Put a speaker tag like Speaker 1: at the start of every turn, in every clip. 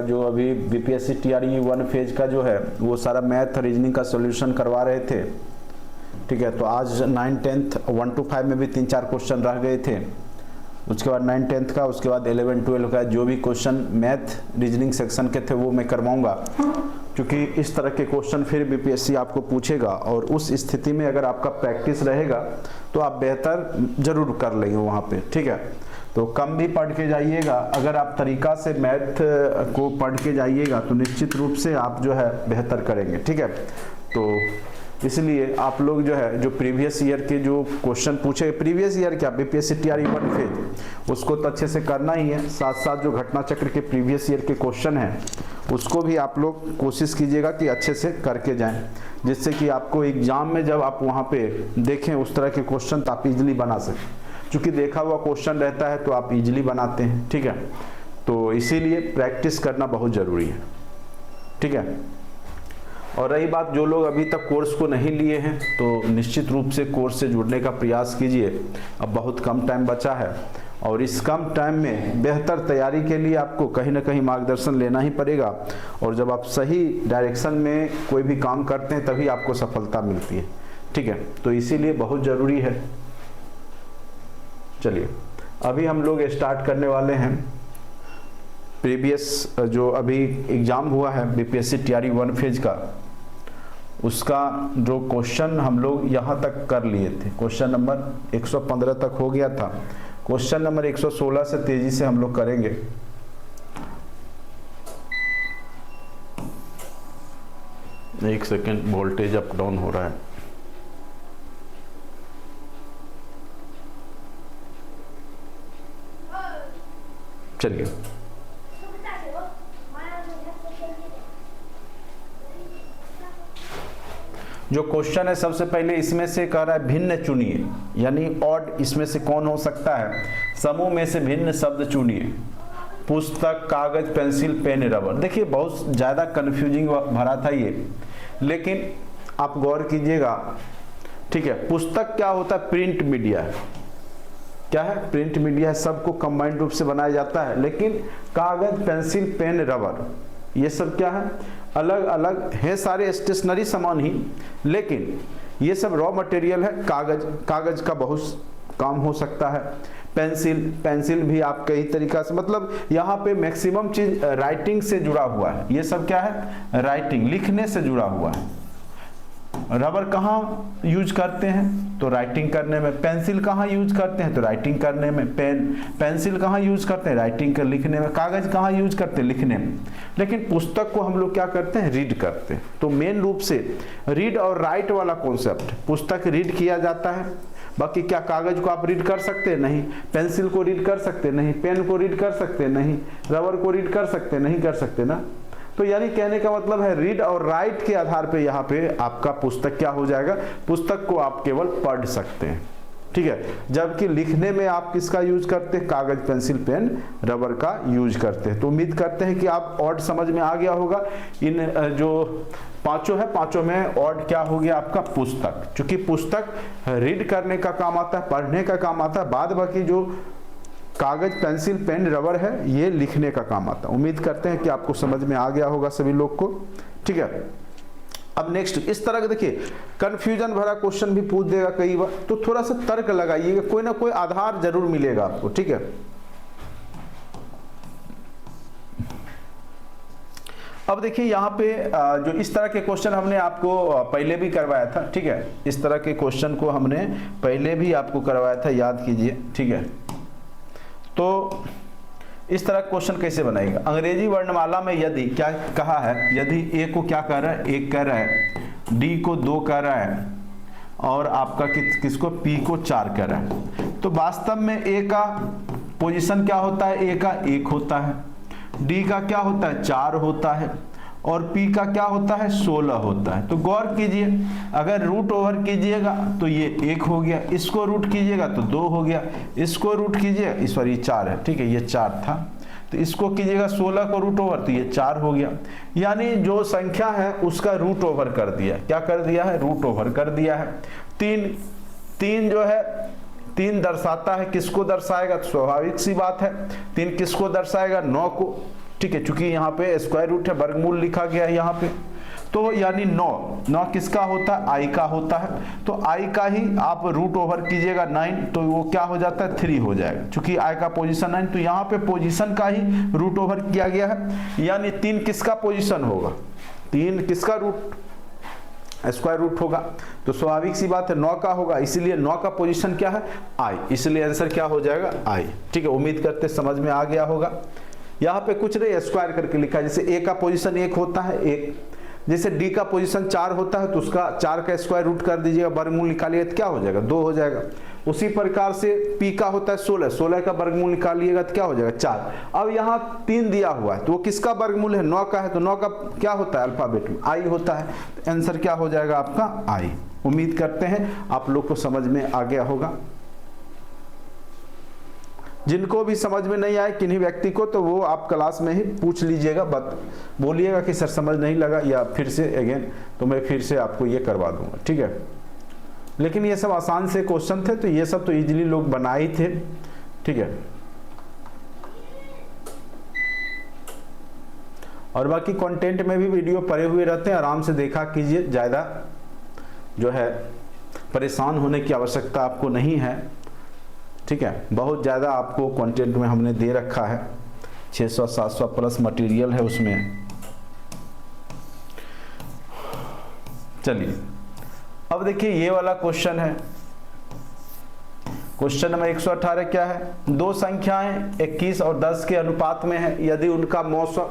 Speaker 1: जो अभी BPSC TRE 1 phase का जो है वो सारा मैथ रीजनिंग का सॉल्यूशन करवा रहे थे। ठीक है, तो आज 9 10th 1 to 5 में भी 3-4 क्वेश्चन रह गए थे। उसके बाद 9 10th का, उसके बाद 11 12 का जो भी क्वेश्चन मैथ रीजनिंग सेक्शन के थे वो मैं करवाऊंगा, क्योंकि इस तरह के क्वेश्चन फिर बीपीएससी आपको पूछेगा और उस स्थिति में अगर आपका प्रैक्टिस रहेगा तो आप बेहतर जरूर कर लेंगे वहाँ पे। ठीक है, तो कम भी पढ़ के जाइएगा, अगर आप तरीका से मैथ को पढ़ के जाइएगा तो निश्चित रूप से आप जो है बेहतर करेंगे। ठीक है, तो इसलिए आप लोग जो है जो प्रीवियस ईयर के जो क्वेश्चन पूछे, प्रीवियस ईयर क्या बीपीएससी टीआरई 1 फेज, उसको तो अच्छे से करना ही है। साथ साथ जो घटना चक्र के प्रीवियस ईयर के क्वेश्चन हैं उसको भी आप लोग कोशिश कीजिएगा कि अच्छे से करके जाएं, जिससे कि आपको एग्जाम में जब आप वहाँ पे देखें उस तरह के क्वेश्चन तो आप इजीली बना सकें। क्योंकि देखा हुआ क्वेश्चन रहता है तो आप इजीली बनाते हैं। ठीक है, तो इसीलिए प्रैक्टिस करना बहुत ज़रूरी है। ठीक है, और रही बात जो लोग अभी तक कोर्स को नहीं लिए हैं तो निश्चित रूप से कोर्स से जुड़ने का प्रयास कीजिए। अब बहुत कम टाइम बचा है और इस कम टाइम में बेहतर तैयारी के लिए आपको कहीं ना कहीं मार्गदर्शन लेना ही पड़ेगा, और जब आप सही डायरेक्शन में कोई भी काम करते हैं तभी आपको सफलता मिलती है। ठीक है, तो इसीलिए बहुत ज़रूरी है। चलिए अभी हम लोग स्टार्ट करने वाले हैं प्रीवियस जो अभी एग्ज़ाम हुआ है बीपीएससी टीआरई 1 फेज का, उसका जो क्वेश्चन हम लोग यहाँ तक कर लिए थे। क्वेश्चन नंबर 115 तक हो गया था। क्वेश्चन नंबर 116 से तेजी से हम लोग करेंगे। एक सेकेंड, वोल्टेज अप डाउन हो रहा है। चलिए, जो क्वेश्चन है सबसे पहले इसमें से कह रहा है भिन्न चुनिए, यानी ऑड इसमें से कौन हो सकता है। समूह में से भिन्न शब्द चुनिए। पुस्तक, कागज, पेंसिल, पेन, रबर। देखिए बहुत ज़्यादा कंफ्यूजिंग भरा था ये, लेकिन आप गौर कीजिएगा। ठीक है, पुस्तक क्या होता है? प्रिंट मीडिया है। क्या है? प्रिंट मीडिया है, सबको कंबाइंड रूप से बनाया जाता है। लेकिन कागज, पेंसिल, पेन, रबर ये सब क्या है? अलग अलग है, सारे स्टेशनरी सामान ही, लेकिन ये सब रॉ मटेरियल है। कागज का बहुत काम हो सकता है। पेंसिल भी आप कई तरीका से, मतलब यहाँ पे मैक्सिमम चीज राइटिंग से जुड़ा हुआ है। ये सब क्या है? राइटिंग, लिखने से जुड़ा हुआ है। रबर कहाँ यूज करते हैं? तो राइटिंग करने में। पेंसिल कहाँ यूज करते हैं? तो राइटिंग करने में। पेंसिल कहाँ यूज करते हैं? राइटिंग कर लिखने में। कागज कहाँ यूज करते हैं? लिखने में। लेकिन पुस्तक को हम लोग क्या करते हैं? रीड करते हैं। तो मेन रूप से रीड और राइट वाला कॉन्सेप्ट, पुस्तक रीड किया जाता है। बाकी क्या कागज को आप रीड कर सकते हैं? नहीं। पेंसिल को रीड कर सकते हैं? नहीं। पेन को रीड कर सकते हैं? नहीं। रबर को रीड कर सकते हैं? नहीं कर सकते ना। तो यानी कहने का मतलब है रीड और राइट के आधार पे यहाँ पे आपका पुस्तक क्या हो जाएगा? पुस्तक को आप केवल पढ़ सकते हैं। ठीक है, जबकि लिखने में आप किसका यूज करते हैं? कागज, पेंसिल, पेन, रबर का यूज करते हैं। तो उम्मीद करते हैं कि आप ऑड समझ में आ गया होगा। इन जो पांचों है, पांचों में ऑड क्या हो गया आपका? पुस्तक। क्योंकि पुस्तक रीड करने का काम आता है, पढ़ने का काम आता है। बाद बाकी जो कागज, पेंसिल, पेन, रबर है ये लिखने का काम आता है। उम्मीद करते हैं कि आपको समझ में आ गया होगा सभी लोग को। ठीक है, अब नेक्स्ट इस तरह का देखिए कंफ्यूजन भरा क्वेश्चन भी पूछ देगा कई बार, तो थोड़ा सा तर्क लगाइएगा, कोई ना कोई आधार जरूर मिलेगा आपको। ठीक है, अब देखिए यहाँ पे जो इस तरह के क्वेश्चन हमने आपको पहले भी करवाया था। ठीक है, इस तरह के क्वेश्चन को हमने पहले भी आपको करवाया था, याद कीजिए। ठीक है, तो इस तरह क्वेश्चन कैसे बनाएगा? अंग्रेजी वर्णमाला में यदि क्या कहा है, यदि ए को क्या कह रहा है? 1 कह रहा है, डी को 2 कह रहा है, और आपका किसको? पी को 4 कह रहा है। तो वास्तव में ए का पोजीशन क्या होता है? ए का 1 होता है, डी का क्या होता है? 4 होता है, और पी का क्या होता है? 16 होता है। तो गौर कीजिए, अगर रूट ओवर कीजिएगा तो ये 1 हो गया, इसको रूट कीजिएगा तो 2 हो गया, इसको रूट कीजिएगा, इस बार ये 4 है। ठीक है, ये 4 था, तो इसको कीजिएगा 16 को रूट ओवर तो ये 4 हो गया। यानी जो संख्या है उसका रूट ओवर कर दिया। क्या कर दिया है? रूट ओवर कर दिया है। 3 जो है 3 दर्शाता है, किसको दर्शाएगा? स्वाभाविक सी बात है, 3 किसको दर्शाएगा? 9 को। ठीक है, चूंकि यहाँ पे स्क्वायर रूट है, वर्गमूल लिखा गया है यहाँ पे, तो यानी 9 किसका होता है, आई का होता है, तो आई का ही आप रूट ओवर कीजिएगा 9, तो वो क्या हो जाता है 3 हो जाएगा, चूंकि आई का पोजीशन 9, तो यहाँ पे पोजीशन का ही रूट ओवर किया गया है, यानी 3 किसका पोजीशन होगा, 3 किसका रूट स्क्वायर रूट होगा, तो स्वाभाविक सी बात है 9 का होगा, इसीलिए 9 का पोजीशन क्या है आई, इसलिए आंसर क्या हो जाएगा आई। ठीक है, उम्मीद करते समझ में आ गया होगा। यहाँ पे कुछ नहीं, स्क्वायर करके लिखा है, जैसे ए का पोजीशन 1 होता है 1, जैसे डी का पोजीशन 4 होता है तो उसका 4 का स्क्वायर रूट कर दीजिएगा, वर्गमूल निकालिएगा तो क्या हो जाएगा 2 हो जाएगा। उसी प्रकार से पी का होता है 16 का वर्गमूल निकालिएगा तो क्या हो जाएगा 4। अब यहाँ 3 दिया हुआ है तो वो किसका वर्गमूल है 9 का है, तो 9 का क्या होता है अल्फाबेट में आई होता है, तो आंसर क्या हो जाएगा आपका आई। उम्मीद करते हैं आप लोग को समझ में आ गया होगा। जिनको भी समझ में नहीं आए किन्हीं व्यक्ति को, तो वो आप क्लास में ही पूछ लीजिएगा, बोलिएगा कि सर समझ नहीं लगा, या फिर से अगेन तो मैं फिर से आपको ये करवा दूंगा। ठीक है, लेकिन ये सब आसान से क्वेश्चन थे, तो ये सब तो इजीली लोग बनाए ही थे। ठीक है, और बाकी कंटेंट में भी वीडियो पड़े हुए रहते हैं, आराम से देखा कीजिए, ज़्यादा जो है परेशान होने की आवश्यकता आपको नहीं है। ठीक है, बहुत ज़्यादा आपको कंटेंट में हमने दे रखा है, 600-700 प्लस मटेरियल है उसमें। चलिए अब देखिए ये वाला क्वेश्चन है, क्वेश्चन नंबर 118 क्या है, दो संख्याएं 21 और 10 के अनुपात में है, यदि उनका मौसा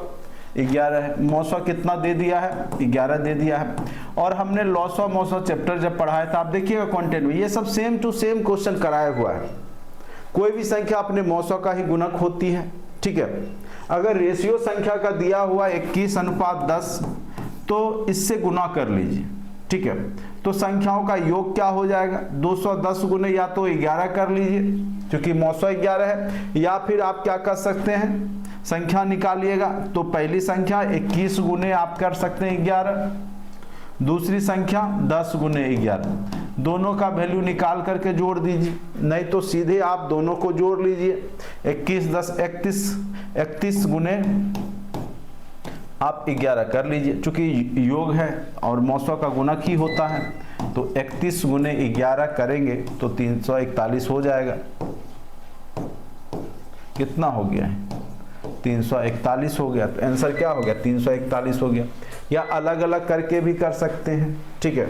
Speaker 1: 11 है, मौसा कितना दे दिया है 11 दे दिया है, और हमने लॉस ऑफ मौसा चैप्टर जब पढ़ाया था, आप देखिएगा कंटेंट में ये सब सेम टू सेम क्वेश्चन कराया हुआ है। कोई भी संख्या अपने मौसा का ही गुणक होती है। ठीक है, अगर रेशियो संख्या का दिया हुआ 21:10 तो इससे गुना कर लीजिए। ठीक है, तो संख्याओं का योग क्या हो जाएगा 210 गुने या तो 11 कर लीजिए क्योंकि मौसा 11 है, या फिर आप क्या कर सकते हैं संख्या निकालिएगा, तो पहली संख्या 21 गुने आप कर सकते हैं 11, दूसरी संख्या 10 गुने 11, दोनों का वैल्यू निकाल करके जोड़ दीजिए, नहीं तो सीधे आप दोनों को जोड़ लीजिए, 21 10 31 गुने आप 11 कर लीजिए, चूंकि योग है और मौसा का गुणक ही होता है, तो 31 गुने 11 करेंगे तो 341 हो जाएगा। कितना हो गया है 341 हो गया, तो आंसर क्या हो गया 341 हो गया। या अलग अलग करके भी कर सकते हैं। ठीक है,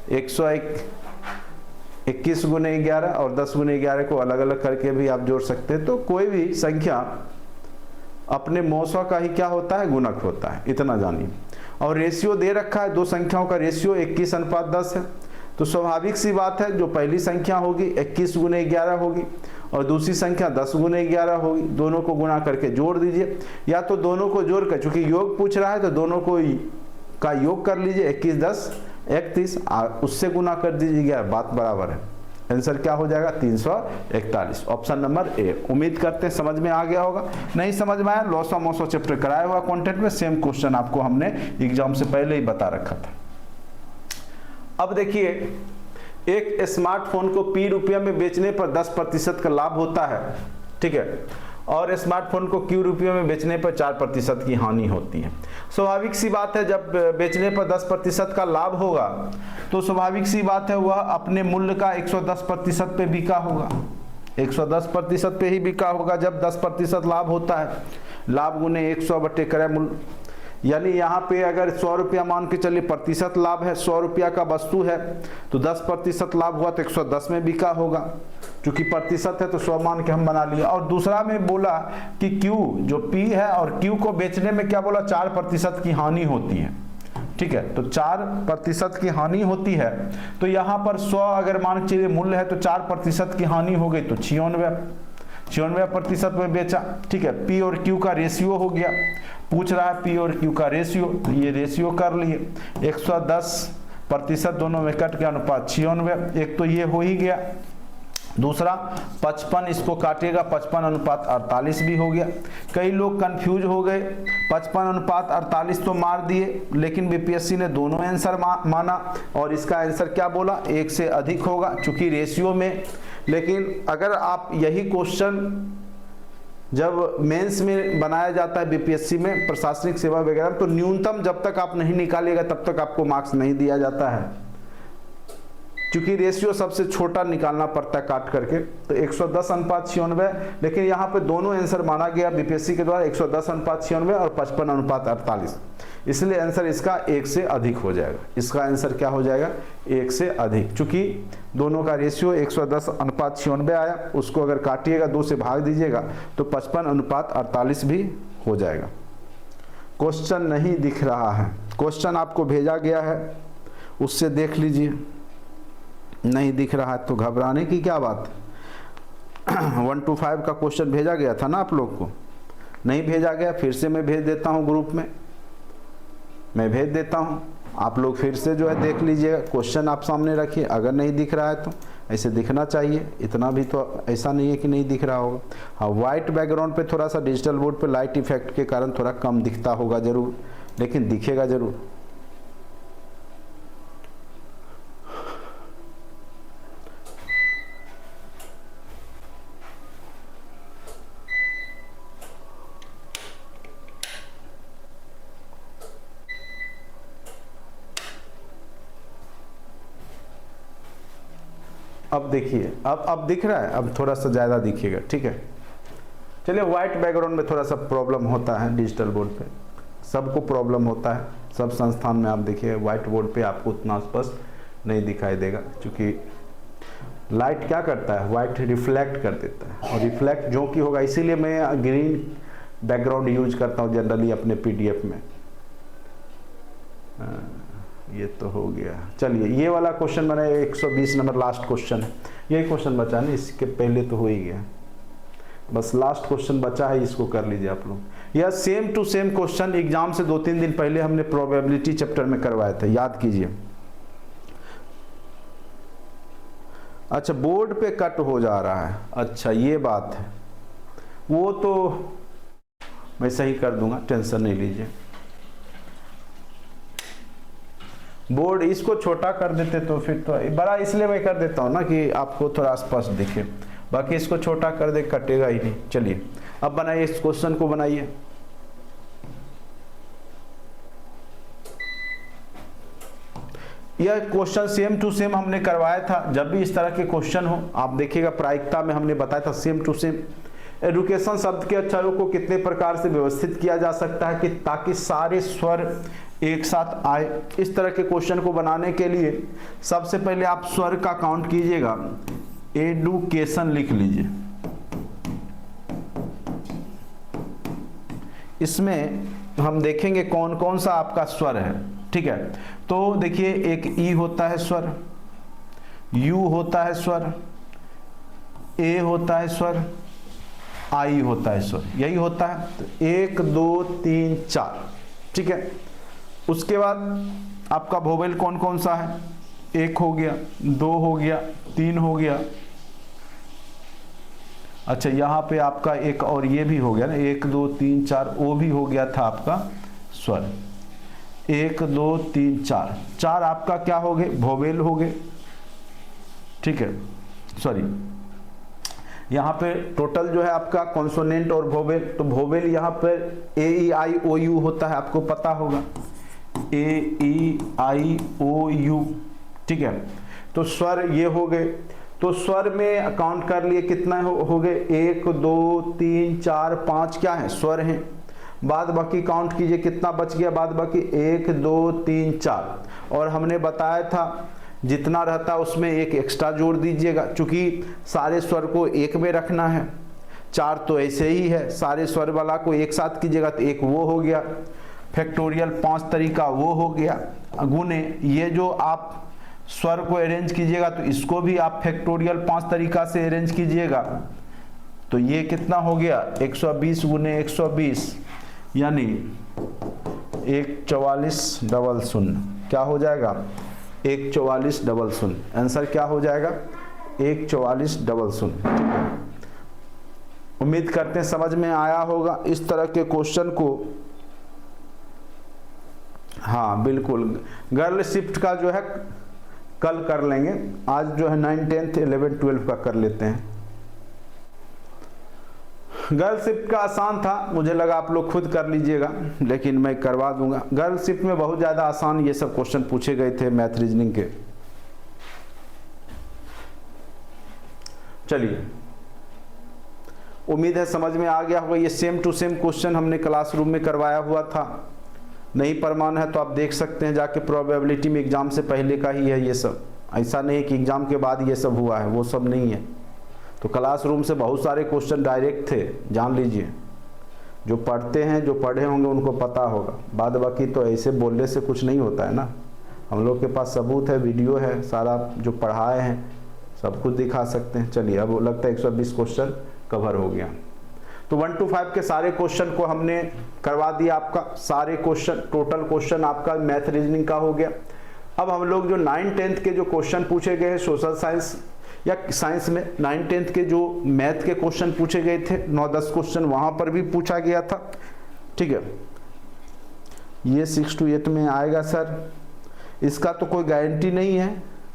Speaker 1: 21 गुने 11 और 10 गुने 11 को अलग अलग करके भी आप जोड़ सकते हैं। तो कोई भी संख्या अपने मौसा का ही क्या होता है गुणक होता है, इतना जानिए। और रेशियो दे रखा है, दो संख्याओं का रेशियो 21:10 है, तो स्वाभाविक सी बात है जो पहली संख्या होगी 21 गुने 11 होगी और दूसरी संख्या 10 गुने 11 होगी, दोनों को गुणा करके जोड़ दीजिए, या तो दोनों को जोड़ कर, चूंकि योग पूछ रहा है तो दोनों को का योग कर लीजिए, 21 10 31 उससे गुना कर दीजिए, बात बराबर है। आंसर क्या हो जाएगा 341, ऑप्शन नंबर ए। उम्मीद करते हैं समझ में आ गया होगा। नहीं समझ में आया, लॉस ऑफ मौसा चैप्टर कराया हुआ कंटेंट में सेम क्वेश्चन आपको हमने एग्जाम से पहले ही बता रखा था। अब देखिए, एक स्मार्टफोन को P रुपया में बेचने पर 10% का लाभ होता है। ठीक है, और स्मार्टफोन को Q रुपये में बेचने पर 4% की हानि होती है। स्वाभाविक सी बात है जब बेचने पर 10% का लाभ होगा तो स्वाभाविक सी बात है वह अपने मूल्य का 110% पे बिका होगा, 110% पे ही बिका होगा जब 10% लाभ होता है। लाभ गुने 100 बटे क्रय मूल्य, यानी यहाँ पे अगर 100 रुपया मान के चलिए प्रतिशत लाभ है, 100 रुपया का वस्तु है तो 10% लाभ हुआ तो 110 में बिका होगा, क्योंकि प्रतिशत है तो 100 मान के हम बना लिया। और दूसरा में बोला कि Q जो P है और Q को बेचने में क्या बोला 4% की हानि होती है। ठीक है, तो 4% की हानि होती है, तो यहाँ पर 100 अगर मान के चलिए मूल्य है तो 4% की हानि हो गई तो 96% में बेचा। ठीक है, P और Q का रेशियो हो गया, पूछ रहा है P और Q का रेशियो, तो ये रेशियो कर लिए, 110% दोनों में कट के अनुपात 96, एक तो ये हो ही गया। दूसरा 55 इसको काटेगा 55:48 भी हो गया। कई लोग कंफ्यूज हो गए, 55:48 तो मार दिए, लेकिन बीपीएससी ने दोनों आंसर माना और इसका आंसर क्या बोला 1 से अधिक होगा चूंकि रेशियो में। लेकिन अगर आप यही क्वेश्चन जब मेंस में बनाया जाता है बीपीएससी में प्रशासनिक सेवा वगैरह, तो न्यूनतम जब तक आप नहीं निकालिएगा तब तक आपको मार्क्स नहीं दिया जाता है, क्योंकि रेशियो सबसे छोटा निकालना पड़ता है काट करके। तो 110:96, लेकिन यहाँ पे दोनों आंसर माना गया बीपीएससी के द्वारा, 110:96 और 55:48, इसलिए आंसर इसका 1 से अधिक हो जाएगा। इसका आंसर क्या हो जाएगा? 1 से अधिक, क्योंकि दोनों का रेशियो 110:96 आया, उसको अगर काटिएगा 2 से भाग दीजिएगा तो 55:48 भी हो जाएगा। क्वेश्चन नहीं दिख रहा है, क्वेश्चन आपको भेजा गया है, उससे देख लीजिए। नहीं दिख रहा है तो घबराने की क्या बात। 1 to 5 का क्वेश्चन भेजा गया था ना आप लोग को? नहीं भेजा गया, फिर से मैं भेज देता हूँ ग्रुप में, मैं भेज देता हूँ, आप लोग फिर से जो है देख लीजिएगा। क्वेश्चन आप सामने रखिए, अगर नहीं दिख रहा है तो ऐसे दिखना चाहिए, इतना भी तो ऐसा नहीं है कि नहीं दिख रहा होगा। हाँ, वाइट बैकग्राउंड पे थोड़ा सा डिजिटल बोर्ड पे लाइट इफेक्ट के कारण थोड़ा कम दिखता होगा जरूर, लेकिन दिखेगा जरूर। अब देखिए, अब दिख रहा है, अब थोड़ा सा ज़्यादा दिखेगा, ठीक है। चलिए, वाइट बैकग्राउंड में थोड़ा सा प्रॉब्लम होता है डिजिटल बोर्ड पे, सबको प्रॉब्लम होता है, सब संस्थान में आप देखिए वाइट बोर्ड पे आपको उतना स्पष्ट नहीं दिखाई देगा, क्योंकि लाइट क्या करता है, वाइट रिफ्लेक्ट कर देता है, और रिफ्लेक्ट जो कि होगा, इसीलिए मैं ग्रीन बैकग्राउंड यूज करता हूँ जनरली अपने पीडीएफ में। ये तो हो गया। चलिए, ये वाला क्वेश्चन मैंने 120 नंबर लास्ट क्वेश्चन है, यही क्वेश्चन बचा नहीं, इसके पहले तो हो ही गया, बस लास्ट क्वेश्चन बचा है, इसको कर लीजिए आप लोग। यह same to same question exam से 2-3 दिन पहले हमने प्रोबेबिलिटी चैप्टर में करवाया था, याद कीजिए। अच्छा, बोर्ड पे कट हो जा रहा है, अच्छा ये बात है, वो तो मैं सही कर दूंगा, टेंशन नहीं लीजिए। बोर्ड इसको छोटा कर देते तो फिर तो बड़ा, इसलिए मैं कर देता हूँ ना कि आपको थोड़ा स्पष्ट दिखे, बाकी इसको छोटा कर दे कटेगा ही नहीं। चलिए, अब बनाइए, इस क्वेश्चन को बनाइए। यह क्वेश्चन सेम टू सेम हमने करवाया था, जब भी इस तरह के क्वेश्चन हो आप देखिएगा, प्रायिकता में हमने बताया था सेम टू सेम। एडुकेशन शब्द के अक्षरों को कितने प्रकार से व्यवस्थित किया जा सकता है कि ताकि सारे स्वर एक साथ आए। इस तरह के क्वेश्चन को बनाने के लिए सबसे पहले आप स्वर का काउंट कीजिएगा, एडुकेशन लिख लीजिए, इसमें हम देखेंगे कौन कौन सा आपका स्वर है, ठीक है। तो देखिए, एक ई होता है स्वर, यू होता है स्वर, ए होता है स्वर, आई होता है स्वर, यही होता है। तो 1 2 3 4, ठीक है। उसके बाद आपका वोवेल कौन कौन सा है, 1 हो गया, 2 हो गया, 3 हो गया। अच्छा, यहाँ पे आपका एक और ये भी हो गया ना, 1 2 3 4, वो भी हो गया था आपका स्वर। 1 2 3 4, 4 आपका क्या हो गए, वोवेल हो गए, ठीक है। सॉरी, यहाँ पे टोटल जो है आपका कॉन्सोनेंट और वोवेल, तो वोवेल यहाँ पर ए ई आई ओ यू होता है, आपको पता होगा, ए ई आई ओ यू, ठीक है। तो स्वर ये हो गए, तो स्वर में काउंट कर लिए कितना हो गए, 1 2 3 4 5 क्या है, स्वर हैं। बाद बाकी काउंट कीजिए कितना बच गया, बाद बाकी 1 2 3 4, और हमने बताया था जितना रहता है उसमें एक एक्स्ट्रा जोड़ दीजिएगा, क्योंकि सारे स्वर को एक में रखना है। 4 तो ऐसे ही है, सारे स्वर वाला को एक साथ कीजिएगा तो एक वो हो गया, फैक्टोरियल 5 तरीका वो हो गया, गुने ये जो आप स्वर को अरेंज कीजिएगा तो इसको भी आप फैक्टोरियल 5 तरीका से अरेंज कीजिएगा, तो ये कितना हो गया, 120 गुने 120, यानी 14400, क्या हो जाएगा, 14400। आंसर क्या हो जाएगा, 14400। उम्मीद करते हैं समझ में आया होगा इस तरह के क्वेश्चन को। हाँ बिल्कुल, गर्ल शिफ्ट का जो है कल कर लेंगे, आज जो है 9, 10, 11, 12 का कर लेते हैं। गर्ल शिफ्ट का आसान था, मुझे लगा आप लोग खुद कर लीजिएगा, लेकिन मैं करवा दूंगा। गर्ल शिफ्ट में बहुत ज़्यादा आसान ये सब क्वेश्चन पूछे गए थे मैथ रीजनिंग के। चलिए, उम्मीद है समझ में आ गया होगा। ये सेम टू सेम क्वेश्चन हमने क्लासरूम में करवाया हुआ था। नहीं प्रमाण है तो आप देख सकते हैं जाके, प्रोबेबिलिटी में एग्जाम से पहले का ही है ये सब। ऐसा नहीं है कि एग्जाम के बाद ये सब हुआ है, वो सब नहीं है। तो क्लासरूम से बहुत सारे क्वेश्चन डायरेक्ट थे, जान लीजिए। जो पढ़ते हैं, जो पढ़े होंगे उनको पता होगा। बाद बाकी तो ऐसे बोलने से कुछ नहीं होता है ना। हम लोग के पास सबूत है, वीडियो है, सारा जो पढ़ाए हैं सब कुछ दिखा सकते हैं। चलिए, अब लगता है 120 क्वेश्चन कवर हो गया। तो 1 to 5 के सारे क्वेश्चन को हमने करवा दिया आपका। सारे क्वेश्चन, टोटल क्वेश्चन आपका मैथ रीजनिंग का हो गया। अब हम लोग जो 9th-10th के जो क्वेश्चन पूछे गए हैं सोशल साइंस या साइंस में, 9th-10th के जो मैथ के क्वेश्चन पूछे गए थे 9-10 क्वेश्चन वहां पर भी पूछा गया था। ठीक है, ये 6 to 8 में आएगा सर, इसका तो कोई गारंटी नहीं है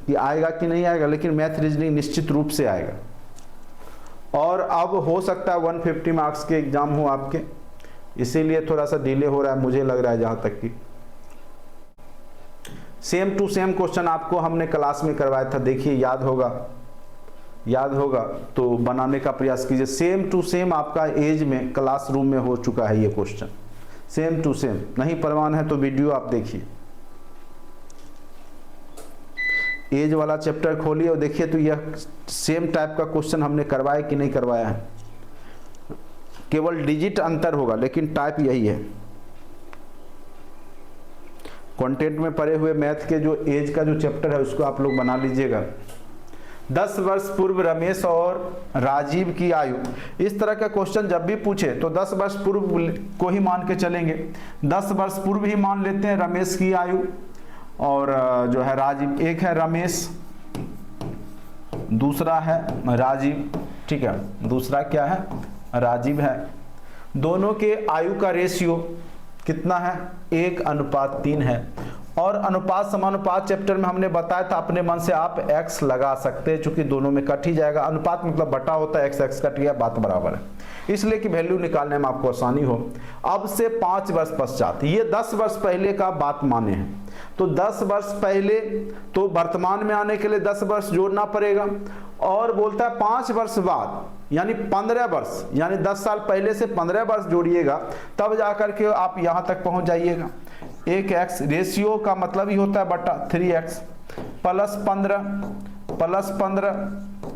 Speaker 1: कि आएगा कि नहीं आएगा, लेकिन मैथ रीजनिंग निश्चित रूप से आएगा। और अब हो सकता है 150 मार्क्स के एग्जाम हो आपके, इसीलिए थोड़ा सा डिले हो रहा है मुझे लग रहा है। जहां तक कि सेम टू सेम क्वेश्चन आपको हमने क्लास में करवाया था, देखिए याद होगा तो बनाने का प्रयास कीजिए। सेम टू सेम आपका एज में क्लासरूम में हो चुका है ये क्वेश्चन, सेम टू सेम। नहीं प्रमाण है तो वीडियो आप देखिए, एज वाला चैप्टर खोलिए और देखिए तो यह सेम टाइप का क्वेश्चन हमने करवाया कि नहीं करवाया है। केवल डिजिट अंतर होगा लेकिन टाइप यही है। कंटेंट में पढ़े हुए मैथ के जो एज का जो चैप्टर है उसको आप लोग बना लीजिएगा। 10 वर्ष पूर्व रमेश और राजीव की आयु, इस तरह का क्वेश्चन जब भी पूछे तो 10 वर्ष पूर्व को ही मान के चलेंगे। 10 वर्ष पूर्व ही मान लेते हैं रमेश की आयु, और जो है राजीव, एक है रमेश, दूसरा है राजीव। ठीक है, दूसरा क्या है, राजीव है। दोनों के आयु का रेशियो कितना है, 1:3 है। और अनुपात समानुपात चैप्टर में हमने बताया था, अपने मन से आप x लगा सकते हैं, चूंकि दोनों में कट ही जाएगा। अनुपात मतलब बटा होता है, x कट गया, बात बराबर है, इसलिए कि वैल्यू निकालने में आपको आसानी हो। अब से 5 वर्ष पश्चात, ये 10 वर्ष पहले का बात माने हैं, तो 10 वर्ष पहले तो वर्तमान में आने के लिए 10 वर्ष जोड़ना पड़ेगा। और बोलता है 5 वर्ष बाद यानी 15 वर्ष, यानी 10 साल पहले से 15 वर्ष जोड़िएगा, तब जाकर के आप यहां तक पहुंच जाइएगा। 1x रेशियो का मतलब ही होता है बटा 3x प्लस 15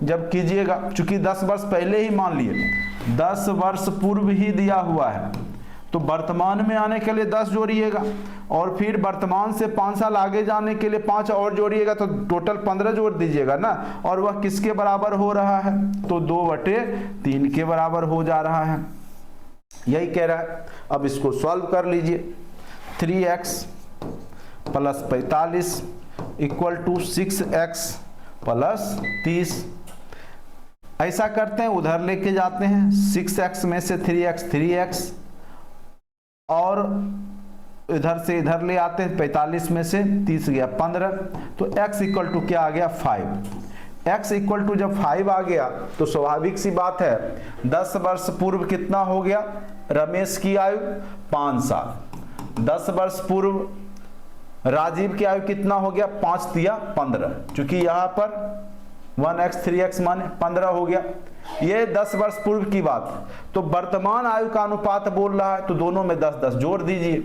Speaker 1: जब कीजिएगा, चूंकि 10 वर्ष पहले ही मान लिए, 10 वर्ष पूर्व ही दिया हुआ है, तो वर्तमान में आने के लिए 10 जोड़िएगा, और फिर वर्तमान से 5 साल आगे जाने के लिए 5 और जोड़िएगा, तो टोटल 15 जोड़ दीजिएगा ना। और वह किसके बराबर हो रहा है, तो 2/3 के बराबर हो जा रहा है, यही कह रहा है। अब इसको सॉल्व कर लीजिए। 3x plus 45 equal to 6x plus 30। ऐसा करते हैं, उधर लेके जाते हैं, 6x में से 3x, और इधर से इधर ले आते हैं, 45 में से 30 गया 15, तो x इक्वल टू क्या आ गया, 5। x इक्वल टू जब 5 आ गया तो स्वाभाविक सी बात है, 10 वर्ष पूर्व कितना हो गया, रमेश की आयु 5 साल। 10 वर्ष पूर्व राजीव की आयु कितना हो गया, 5 दिया 15, क्योंकि यहाँ पर 1x 3x माने 15 हो गया। ये 10 वर्ष पूर्व की बात, तो वर्तमान आयु का अनुपात बोल रहा है, तो दोनों में 10-10 जोड़ दीजिए।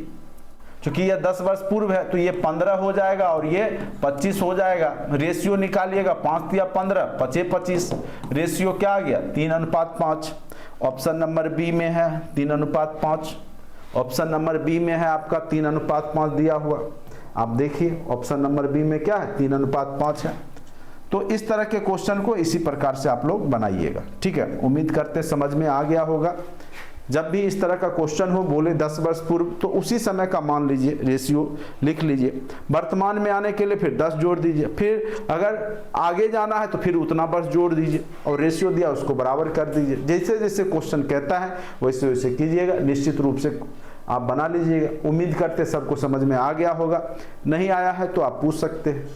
Speaker 1: क्योंकि ये 10 वर्ष पूर्व है तो ये 15 हो जाएगा और ये 25 हो जाएगा। रेशियो निकालिएगा, 5 दिया 15, 25। रेशियो क्या आ गया, 3:5। ऑप्शन नंबर बी में है 3:5। ऑप्शन नंबर बी में है आपका 3:5 दिया हुआ। आप देखिए ऑप्शन नंबर बी में क्या है, 3:5 है। तो इस तरह के क्वेश्चन को इसी प्रकार से आप लोग बनाइएगा। ठीक है, उम्मीद करते समझ में आ गया होगा। जब भी इस तरह का क्वेश्चन हो, बोले 10 वर्ष पूर्व, तो उसी समय का मान लीजिए, रेशियो लिख लीजिए। वर्तमान में आने के लिए फिर 10 जोड़ दीजिए, फिर अगर आगे जाना है तो फिर उतना वर्ष जोड़ दीजिए, और रेशियो दिया उसको बराबर कर दीजिए। जैसे जैसे क्वेश्चन कहता है वैसे वैसे कीजिएगा, निश्चित रूप से आप बना लीजिएगा। उम्मीद करते सबको समझ में आ गया होगा। नहीं आया है तो आप पूछ सकते हैं।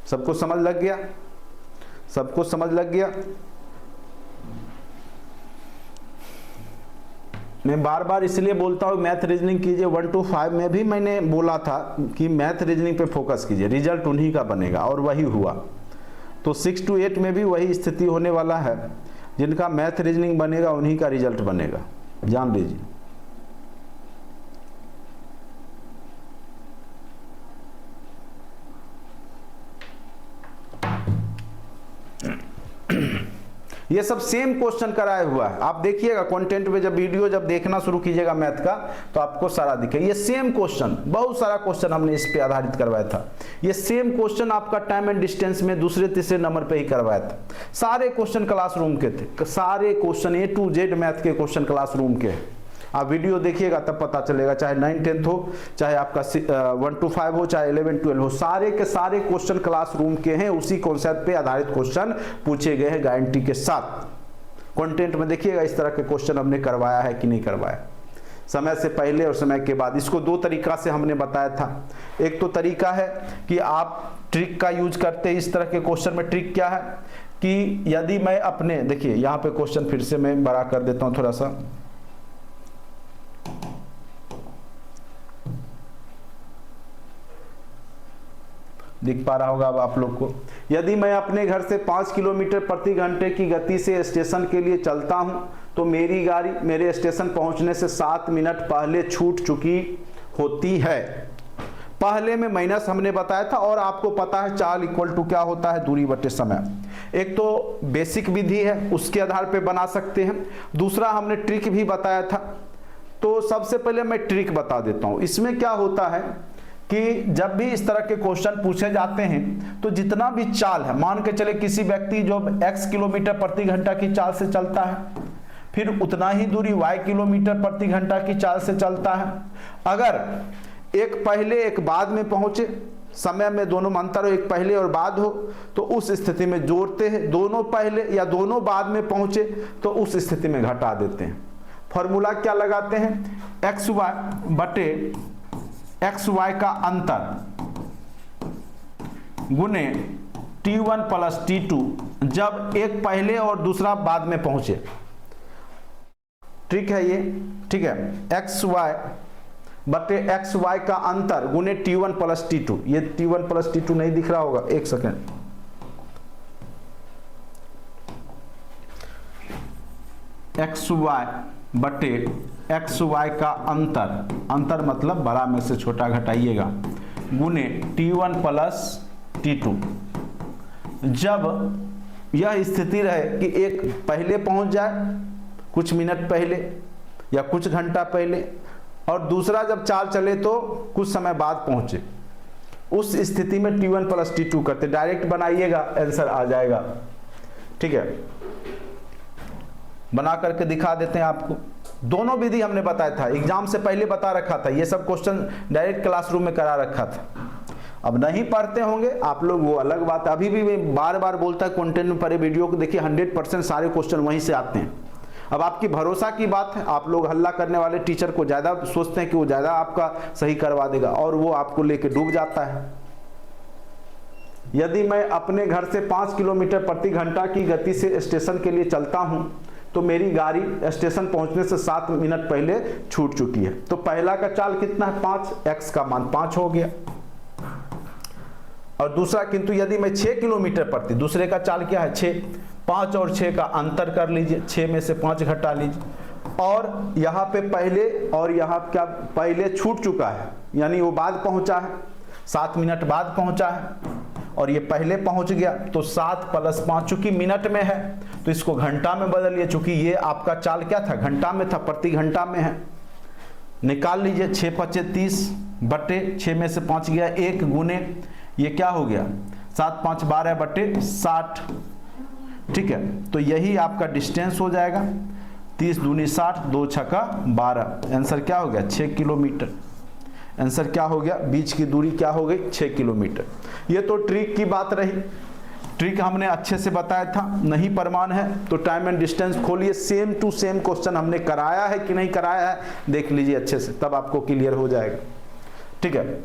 Speaker 1: सबको समझ लग गया, सबको समझ लग गया। मैं बार बार इसलिए बोलता हूँ मैथ रीजनिंग कीजिए 1 to 5 में भी मैंने बोला था कि मैथ रीजनिंग पे फोकस कीजिए, रिजल्ट उन्हीं का बनेगा और वही हुआ। तो 6 to 8 में भी वही स्थिति होने वाला है, जिनका मैथ रीजनिंग बनेगा उन्हीं का रिजल्ट बनेगा, जान लीजिए। ये सब सेम क्वेश्चन कराया हुआ है, आप देखिएगा कंटेंट में जब वीडियो जब देखना शुरू कीजिएगा मैथ का तो आपको सारा दिखेगा। ये सेम क्वेश्चन, बहुत सारा क्वेश्चन हमने इस पे आधारित करवाया था। ये सेम क्वेश्चन आपका टाइम एंड डिस्टेंस में दूसरे तीसरे नंबर पे ही करवाया था। सारे क्वेश्चन क्लासरूम के थे, सारे question A to Z math के क्वेश्चन क्लासरूम के हैं। आप वीडियो देखिएगा तब पता चलेगा, चाहे 9 10th हो, चाहे आपका 1 to 5 हो, चाहे 11 12 हो, सारे के सारे क्वेश्चन क्लासरूम के हैं। उसी कॉन्सेप्ट पे आधारित क्वेश्चन पूछे गए हैं गारंटी के साथ। कंटेंट में देखिएगा इस तरह के क्वेश्चन हमने करवाया है कि नहीं करवाया, समय से पहले और समय के बाद। इसको दो तरीका से हमने बताया था। एक तो तरीका है कि आप ट्रिक का यूज करते हैं। इस तरह के क्वेश्चन में ट्रिक क्या है कि यदि मैं अपने, देखिए यहाँ पे क्वेश्चन फिर से मैं बड़ा कर देता हूँ थोड़ा सा, दिख पा रहा होगा अब आप लोग को। यदि मैं अपने घर से 5 किलोमीटर प्रति घंटे की गति से स्टेशन के लिए चलता हूं तो मेरी गाड़ी मेरे स्टेशन पहुंचने से 7 मिनट पहले छूट चुकी होती है। पहले में माइनस हमने बताया था और आपको पता है चाल इक्वल टू क्या होता है, दूरी बटे समय। एक तो बेसिक विधि है, उसके आधार पे बना सकते हैं। दूसरा हमने ट्रिक भी बताया था। तो सबसे पहले मैं ट्रिक बता देता हूं। इसमें क्या होता है कि जब भी इस तरह के क्वेश्चन पूछे जाते हैं तो जितना भी चाल है, मान के चले किसी व्यक्ति जो x किलोमीटर प्रति घंटा की चाल से चलता है, फिर उतना ही दूरी y किलोमीटर प्रति घंटा की चाल से चलता है। अगर एक पहले एक बाद में पहुंचे, समय में दोनों में अंतर हो, एक पहले और बाद हो, तो उस स्थिति में जोड़ते हैं। दोनों पहले या दोनों बाद में पहुंचे तो उस स्थिति में घटा देते हैं। फॉर्मूला क्या लगाते हैं, xy बटे xy का अंतर गुने t1 प्लस t2, जब एक पहले और दूसरा बाद में पहुंचे। ठीक है ये, ठीक है, xy बटे xy का अंतर गुने t1 प्लस t2। ये t1 प्लस t2 नहीं दिख रहा होगा, एक सेकेंड, xy बटे xy का अंतर, अंतर मतलब बड़ा में से छोटा घटाइएगा, गुने t1 प्लस t2। जब यह स्थिति रहे कि एक पहले पहुंच जाए, कुछ मिनट पहले या कुछ घंटा पहले, और दूसरा जब चाल चले तो कुछ समय बाद पहुंचे, उस स्थिति में t1 प्लस t2 करते। डायरेक्ट बनाइएगा, आंसर आ जाएगा। ठीक है, बना करके दिखा देते हैं आपको। दोनों विधि हमने बताया था, एग्जाम से पहले बता रखा था। ये सब क्वेश्चन डायरेक्ट क्लासरूम में करा रखा था। अब नहीं पढ़ते होंगे आप लोग, वो अलग बात है। अभी भी मैं बार बार बोलता है कंटेंट में पढ़े वीडियो को देखिए, 100% सारे क्वेश्चन वहीं से आते हैं। अब आपकी भरोसा की बात है, आप लोग हल्ला करने वाले टीचर को ज़्यादा सोचते हैं कि वो ज़्यादा आपका सही करवा देगा, और वो आपको लेके डूब जाता है। यदि मैं अपने घर से 5 किलोमीटर प्रति घंटा की गति से स्टेशन के लिए चलता हूँ तो मेरी गाड़ी स्टेशन पहुंचने से 7 मिनट पहले छूट चुकी है। तो पहला का चाल कितना है, 5, x का मान 5 हो गया। और दूसरा, किंतु यदि मैं 6 किलोमीटर प्रति, दूसरे का चाल क्या है 6, 5 और 6 का अंतर कर लीजिए, 6 में से 5 घटा लीजिए। और यहाँ पे पहले और यहाँ क्या पहले छूट चुका है, यानी वो बाद पहुंचा है, 7 मिनट बाद पहुंचा है, और ये पहले पहुंच गया। तो 7 प्लस 5, चूंकि मिनट में है तो इसको घंटा में बदलिए, चूंकि ये आपका चाल क्या था, घंटा में था, प्रति घंटा में है। निकाल लीजिए, 6 पचे 30 बटे 6 में से 5 गया 1, गुने ये क्या हो गया 7 5 12 बटे 60। ठीक है, तो यही आपका डिस्टेंस हो जाएगा। 30 दूनी 60, 2 छक्का 12। आंसर क्या हो गया 6 किलोमीटर। आंसर क्या हो गया, बीच की दूरी क्या हो गई 6 किलोमीटर। ये तो ट्रिक की बात रही, ट्रिक हमने अच्छे से बताया था। नहीं प्रमाण है तो टाइम एंड डिस्टेंस खोलिए, सेम टू सेम क्वेश्चन हमने कराया है कि नहीं कराया है देख लीजिए अच्छे से, तब आपको क्लियर हो जाएगा। ठीक है,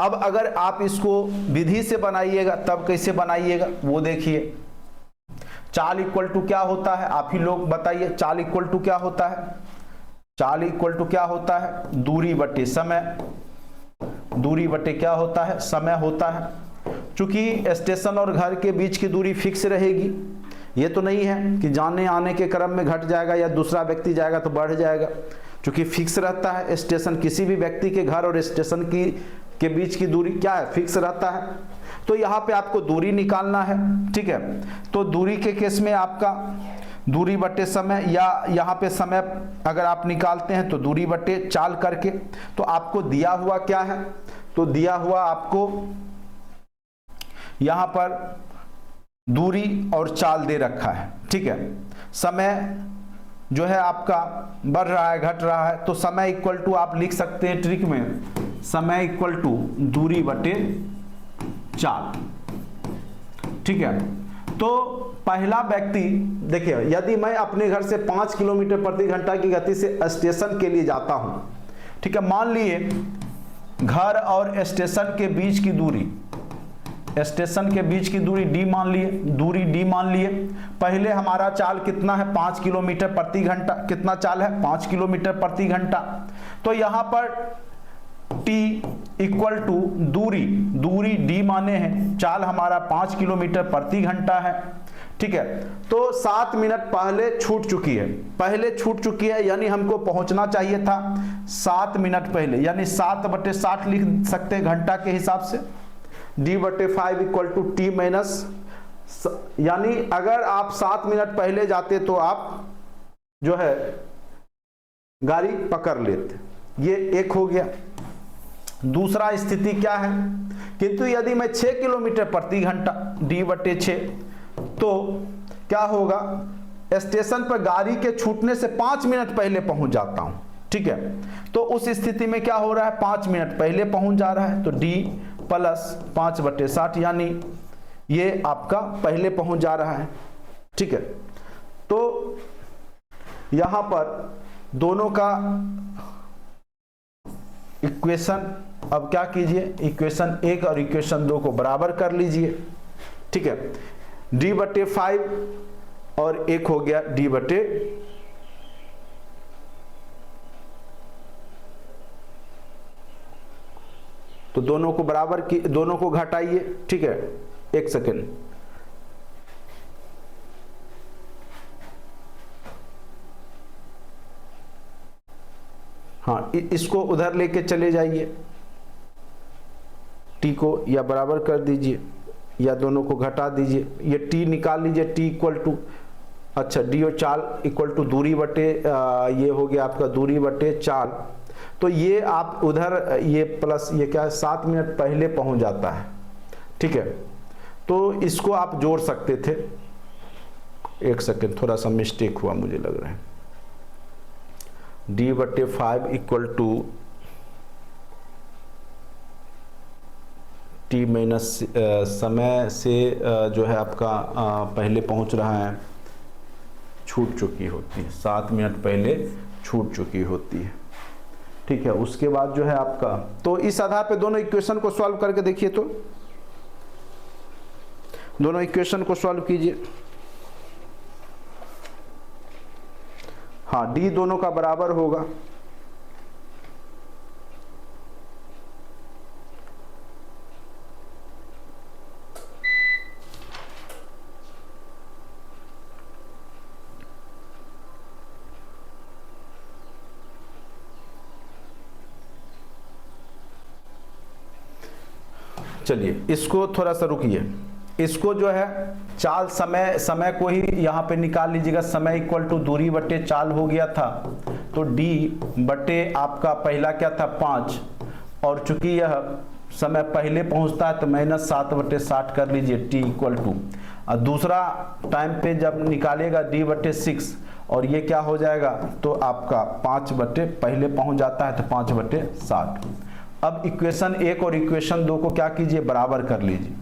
Speaker 1: अब अगर आप इसको विधि से बनाइएगा तब कैसे बनाइएगा वो देखिए। चाल इक्वल टू क्या होता है, आप ही लोग बताइए, चाल इक्वल टू क्या होता है। चाल इक्वल टू क्या होता है, दूरी बटे समय, दूरी बटे क्या होता है, समय होता है। चूंकि स्टेशन और घर के बीच की दूरी फिक्स रहेगी, ये तो नहीं है कि जाने आने के क्रम में घट जाएगा या दूसरा व्यक्ति जाएगा तो बढ़ जाएगा। चूंकि फिक्स रहता है स्टेशन, किसी भी व्यक्ति के घर और स्टेशन के बीच की दूरी क्या है, फिक्स रहता है। तो यहाँ पे आपको दूरी निकालना है, ठीक है। तो दूरी के केस में आपका दूरी बटे समय, या यहाँ पे समय अगर आप निकालते हैं तो दूरी बटे चाल करके, तो आपको दिया हुआ क्या है, तो दिया हुआ आपको यहाँ पर दूरी और चाल दे रखा है, ठीक है। समय जो है आपका बढ़ रहा है, घट रहा है, तो समय इक्वल टू आप लिख सकते हैं ट्रिक में, समय इक्वल टू दूरी बटे चाल, ठीक है। तो पहला व्यक्ति देखिए, यदि मैं अपने घर से 5 किलोमीटर प्रति घंटा की गति से स्टेशन के लिए जाता हूं, ठीक है। मान लिए घर और स्टेशन के बीच की दूरी, स्टेशन के बीच की दूरी d मान लिए, दूरी d मान लिए। पहले हमारा चाल कितना है, 5 किलोमीटर प्रति घंटा, कितना चाल है, 5 किलोमीटर प्रति घंटा। तो यहां पर t इक्वल टू दूरी, दूरी d माने हैं, चाल हमारा 5 किलोमीटर प्रति घंटा है, ठीक है। तो 7 मिनट पहले छूट चुकी है, पहले छूट चुकी है, यानी हमको पहुंचना चाहिए था 7 मिनट पहले, यानी 7/60 लिख सकते हैं घंटा के हिसाब से। d/5 equal to t minus, यानी अगर आप 7 मिनट पहले जाते तो आप जो है गाड़ी पकड़ लेते, ये एक हो गया। दूसरा स्थिति क्या है, किंतु यदि मैं 6 किलोमीटर प्रति घंटा d/6, तो क्या होगा, स्टेशन पर गाड़ी के छूटने से 5 मिनट पहले पहुंच जाता हूं, ठीक है। तो उस स्थिति में क्या हो रहा है, 5 मिनट पहले पहुंच जा रहा है, तो d प्लस 5/60, यानी ये आपका पहले पहुंच जा रहा है, ठीक है। तो यहां पर दोनों का इक्वेशन, अब क्या कीजिए, इक्वेशन 1 और इक्वेशन 2 को बराबर कर लीजिए, ठीक है। d/5 और एक हो गया d/, तो दोनों को बराबर की, दोनों को घटाइए, ठीक है। एक सेकेंड, हाँ, इसको उधर लेके चले जाइए, t को या बराबर कर दीजिए या दोनों को घटा दीजिए, ये t निकाल लीजिए, t इक्वल टू, अच्छा d और चाल इक्वल टू दूरी बटे, ये हो गया आपका दूरी बटे चाल। तो ये आप उधर, ये प्लस ये क्या है, 7 मिनट पहले पहुंच जाता है, ठीक है। तो इसको आप जोड़ सकते थे, एक सेकेंड, थोड़ा सा मिस्टेक हुआ मुझे लग रहा है। d/5 equal to t minus समय से जो है आपका पहले पहुंच रहा है, छूट चुकी होती है, 7 मिनट पहले छूट चुकी होती है, ठीक है। उसके बाद जो है आपका, तो इस आधार पे दोनों इक्वेशन को सॉल्व करके देखिए, तो दोनों इक्वेशन को सॉल्व कीजिए। हाँ, d दोनों का बराबर होगा, चलिए इसको थोड़ा सा रुकिए, इसको जो है चाल, समय को ही यहाँ पे निकाल लीजिएगा। समय इक्वल टू दूरी बटे चाल हो गया था, तो d बटे आपका पहला क्या था 5, और चूंकि यह समय पहले पहुंचता है तो माइनस 7/60 कर लीजिए, t इक्वल टू, और दूसरा टाइम पे जब निकालेगा d/6, और ये क्या हो जाएगा, तो आपका 5 पहले पहुंच जाता है तो 5/60। अब इक्वेशन 1 और इक्वेशन 2 को क्या कीजिए, बराबर कर लीजिए,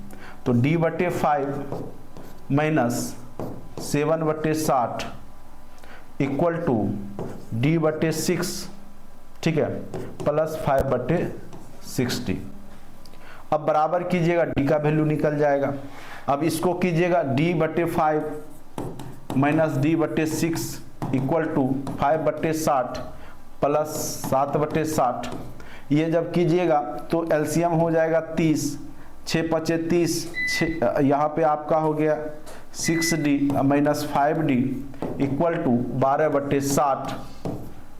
Speaker 1: तो d/5 minus 7/60 equal to d/6, ठीक है, प्लस 5/60। अब बराबर कीजिएगा, d का वैल्यू निकल जाएगा। अब इसको कीजिएगा, d/5 minus d/6 equal to 5/60 plus 7/60, ये जब कीजिएगा तो एलसीएम हो जाएगा 30, 6 पचे 30, यहाँ पे आपका हो गया 6D minus 5D equal to 12/60,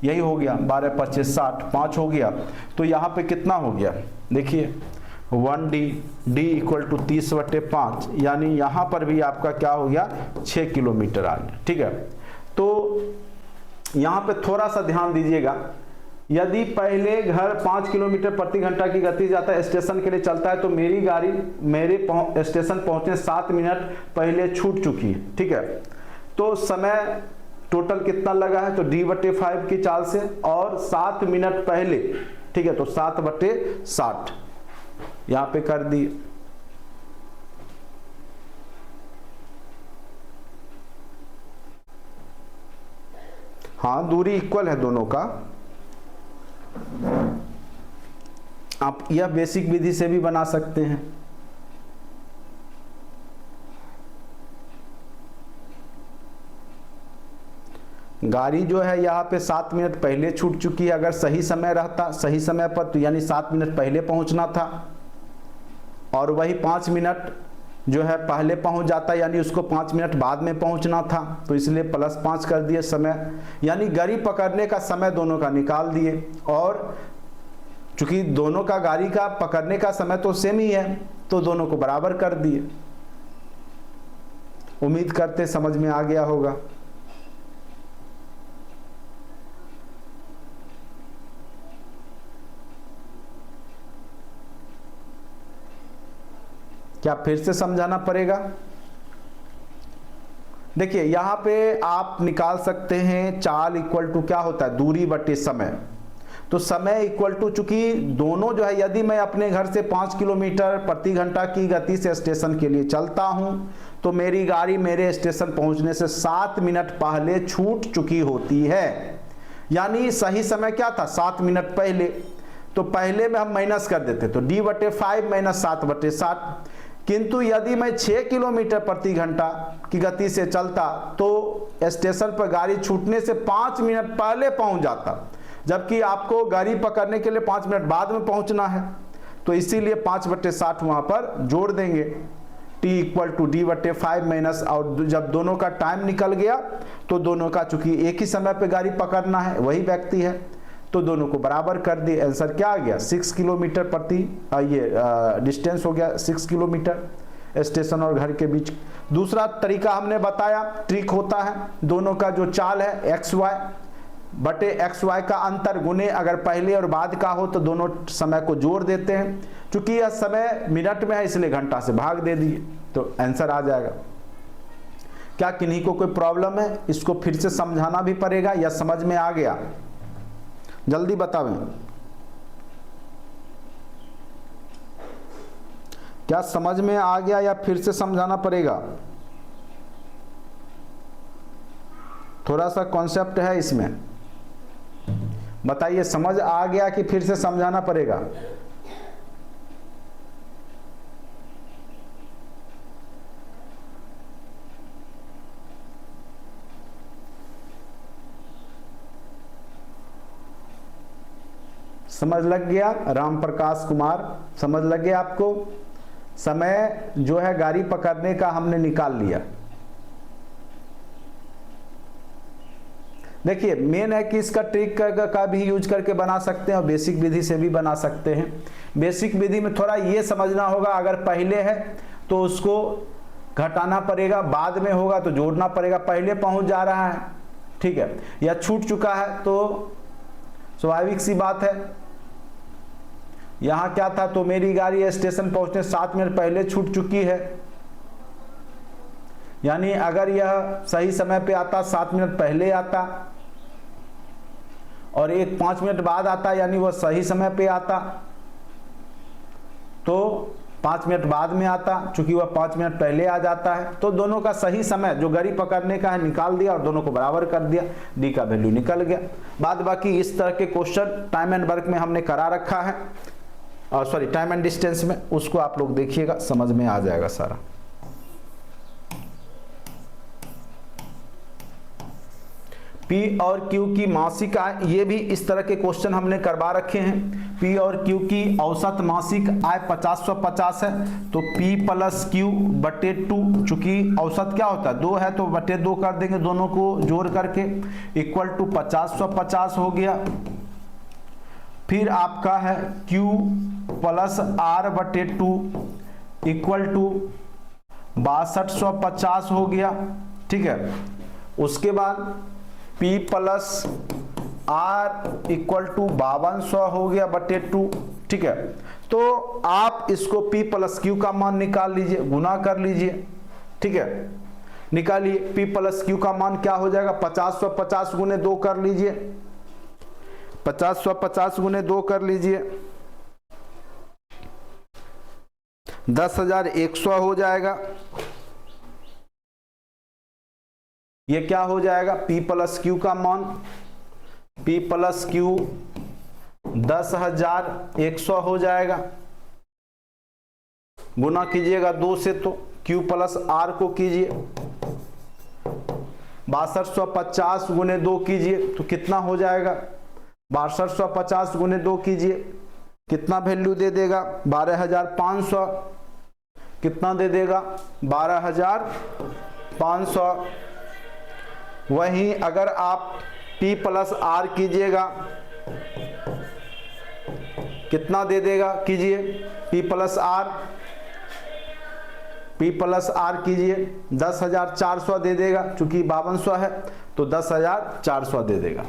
Speaker 1: यही हो गया 12 पचे 60, 5 हो गया। तो यहाँ पे कितना हो गया देखिए 1D, D इक्वल टू 30/5, यानी यहाँ पर भी आपका क्या हो गया 6 किलोमीटर आ गया। ठीक है, तो यहाँ पे थोड़ा सा ध्यान दीजिएगा, यदि पहले घर 5 किलोमीटर प्रति घंटा की गति जाता है स्टेशन के लिए चलता है, तो मेरी गाड़ी मेरे स्टेशन पहुंचने 7 मिनट पहले छूट चुकी है। ठीक है, तो समय टोटल कितना लगा है, तो D/5 की चाल से और 7 मिनट पहले। ठीक है, तो 7/60 यहां पे कर दिए। हाँ, दूरी इक्वल है दोनों का। आप यह बेसिक विधि से भी बना सकते हैं। गाड़ी जो है यहाँ पे 7 मिनट पहले छूट चुकी है, अगर सही समय रहता सही समय पर तो यानी 7 मिनट पहले पहुंचना था, और वही 5 मिनट जो है पहले पहुंच जाता, यानी उसको 5 मिनट बाद में पहुंचना था, तो इसलिए +5 कर दिए समय, यानी गाड़ी पकड़ने का समय दोनों का निकाल दिए। और चूंकि दोनों का गाड़ी का पकड़ने का समय तो सेम ही है, तो दोनों को बराबर कर दिए। उम्मीद करते समझ में आ गया होगा। क्या फिर से समझाना पड़ेगा? देखिए यहां पे आप निकाल सकते हैं चाल इक्वल टू क्या होता है, दूरी बटे समय। तो समय इक्वल टू, चूंकि दोनों जो है, यदि मैं अपने घर से 5 किलोमीटर प्रति घंटा की गति से स्टेशन के लिए चलता हूं, तो मेरी गाड़ी मेरे स्टेशन पहुंचने से 7 मिनट पहले छूट चुकी होती है। यानी सही समय क्या था, 7 मिनट पहले। तो पहले में हम माइनस कर देते, तो D/5 माइनस 7/60। किंतु यदि मैं 6 किलोमीटर प्रति घंटा की गति से चलता, तो स्टेशन पर गाड़ी छूटने से 5 मिनट पहले पहुंच जाता, जबकि आपको गाड़ी पकड़ने के लिए 5 मिनट बाद में पहुंचना है। तो इसीलिए 5/60 वहां पर जोड़ देंगे। T equal to D/5 minus, और जब दोनों का टाइम निकल गया तो दोनों का, चूंकि एक ही समय पे गाड़ी पकड़ना है, वही व्यक्ति है, तो दोनों को बराबर कर दिए। आंसर क्या आ गया, 6 किलोमीटर प्रति, ये डिस्टेंस हो गया 6 किलोमीटर स्टेशन और घर के बीच। दूसरा तरीका हमने बताया, ट्रिक होता है, दोनों का जो चाल है XY बटे XY का अंतर गुने, अगर पहले और बाद का हो तो दोनों समय को जोड़ देते हैं। चूंकि यह समय मिनट में है इसलिए घंटा से भाग दे दिए, तो आंसर आ जाएगा। क्या किन्हीं को कोई प्रॉब्लम है? इसको फिर से समझाना भी पड़ेगा या समझ में आ गया? जल्दी बतावें, क्या समझ में आ गया या फिर से समझाना पड़ेगा? थोड़ा सा कॉन्सेप्ट है इसमें, बताइए समझ आ गया कि फिर से समझाना पड़ेगा? समझ लग गया? राम प्रकाश कुमार, समझ लग गया आपको? समय जो है गाड़ी पकड़ने का हमने निकाल लिया। देखिए मेन है कि इसका ट्रिक का भी यूज करके बना सकते हैं और बेसिक विधि से भी बना सकते हैं। बेसिक विधि में थोड़ा ये समझना होगा, अगर पहले है तो उसको घटाना पड़ेगा, बाद में होगा तो जोड़ना पड़ेगा। पहले पहुंच जा रहा है, ठीक है, या छूट चुका है तो स्वाभाविक सी बात है। यहां क्या था, तो मेरी गाड़ी स्टेशन पहुंचने 7 मिनट पहले छूट चुकी है, यानी अगर यह सही समय पे आता 7 मिनट पहले आता, और एक 5 मिनट बाद आता, यानी वह सही समय पे आता, तो 5 मिनट बाद में आता, चूंकि वह 5 मिनट पहले आ जाता है। तो दोनों का सही समय जो गाड़ी पकड़ने का है निकाल दिया और दोनों को बराबर कर दिया, डी का वैल्यू निकल गया। बाद बाकी इस तरह के क्वेश्चन टाइम एंड वर्क में हमने करा रखा है, और सॉरी टाइम एंड डिस्टेंस में, उसको आप लोग देखिएगा, समझ में आ जाएगा सारा। P और Q की मासिक आय, ये भी इस तरह के क्वेश्चन हमने करवा रखे हैं। P और Q की औसत मासिक आय 50/50 है, तो P + Q बटे 2, चूंकि औसत क्या होता है 2 है तो बटे 2 कर देंगे दोनों को जोड़ करके, इक्वल टू 50/50 हो गया। फिर आपका है Q + R बटे 2 इक्वल टू 6250 हो गया, ठीक है। उसके बाद P + R इक्वल टू 5200 हो गया बटे 2, ठीक है। तो आप इसको P + Q का मान निकाल लीजिए, गुना कर लीजिए, ठीक है। निकालिए P + Q का मान क्या हो जाएगा, 50/50 गुने 2 कर लीजिए, 50/50 गुने 2 कर लीजिए, 10,100 हो जाएगा। ये क्या हो जाएगा, P + Q का मान, P + Q 10,100 हो जाएगा। गुना कीजिएगा 2 से, तो Q + R को कीजिए 6250 गुने 2 कीजिए तो कितना हो जाएगा, 6250 गुने 2 कीजिए, कितना वैल्यू दे देगा, 12,500। कितना दे देगा, 12,500। वहीं अगर आप P + R कीजिएगा, कितना दे देगा, कीजिए P + R कीजिए, 10,400 दे देगा, चूंकि 5200 है तो 10,400 दे देगा।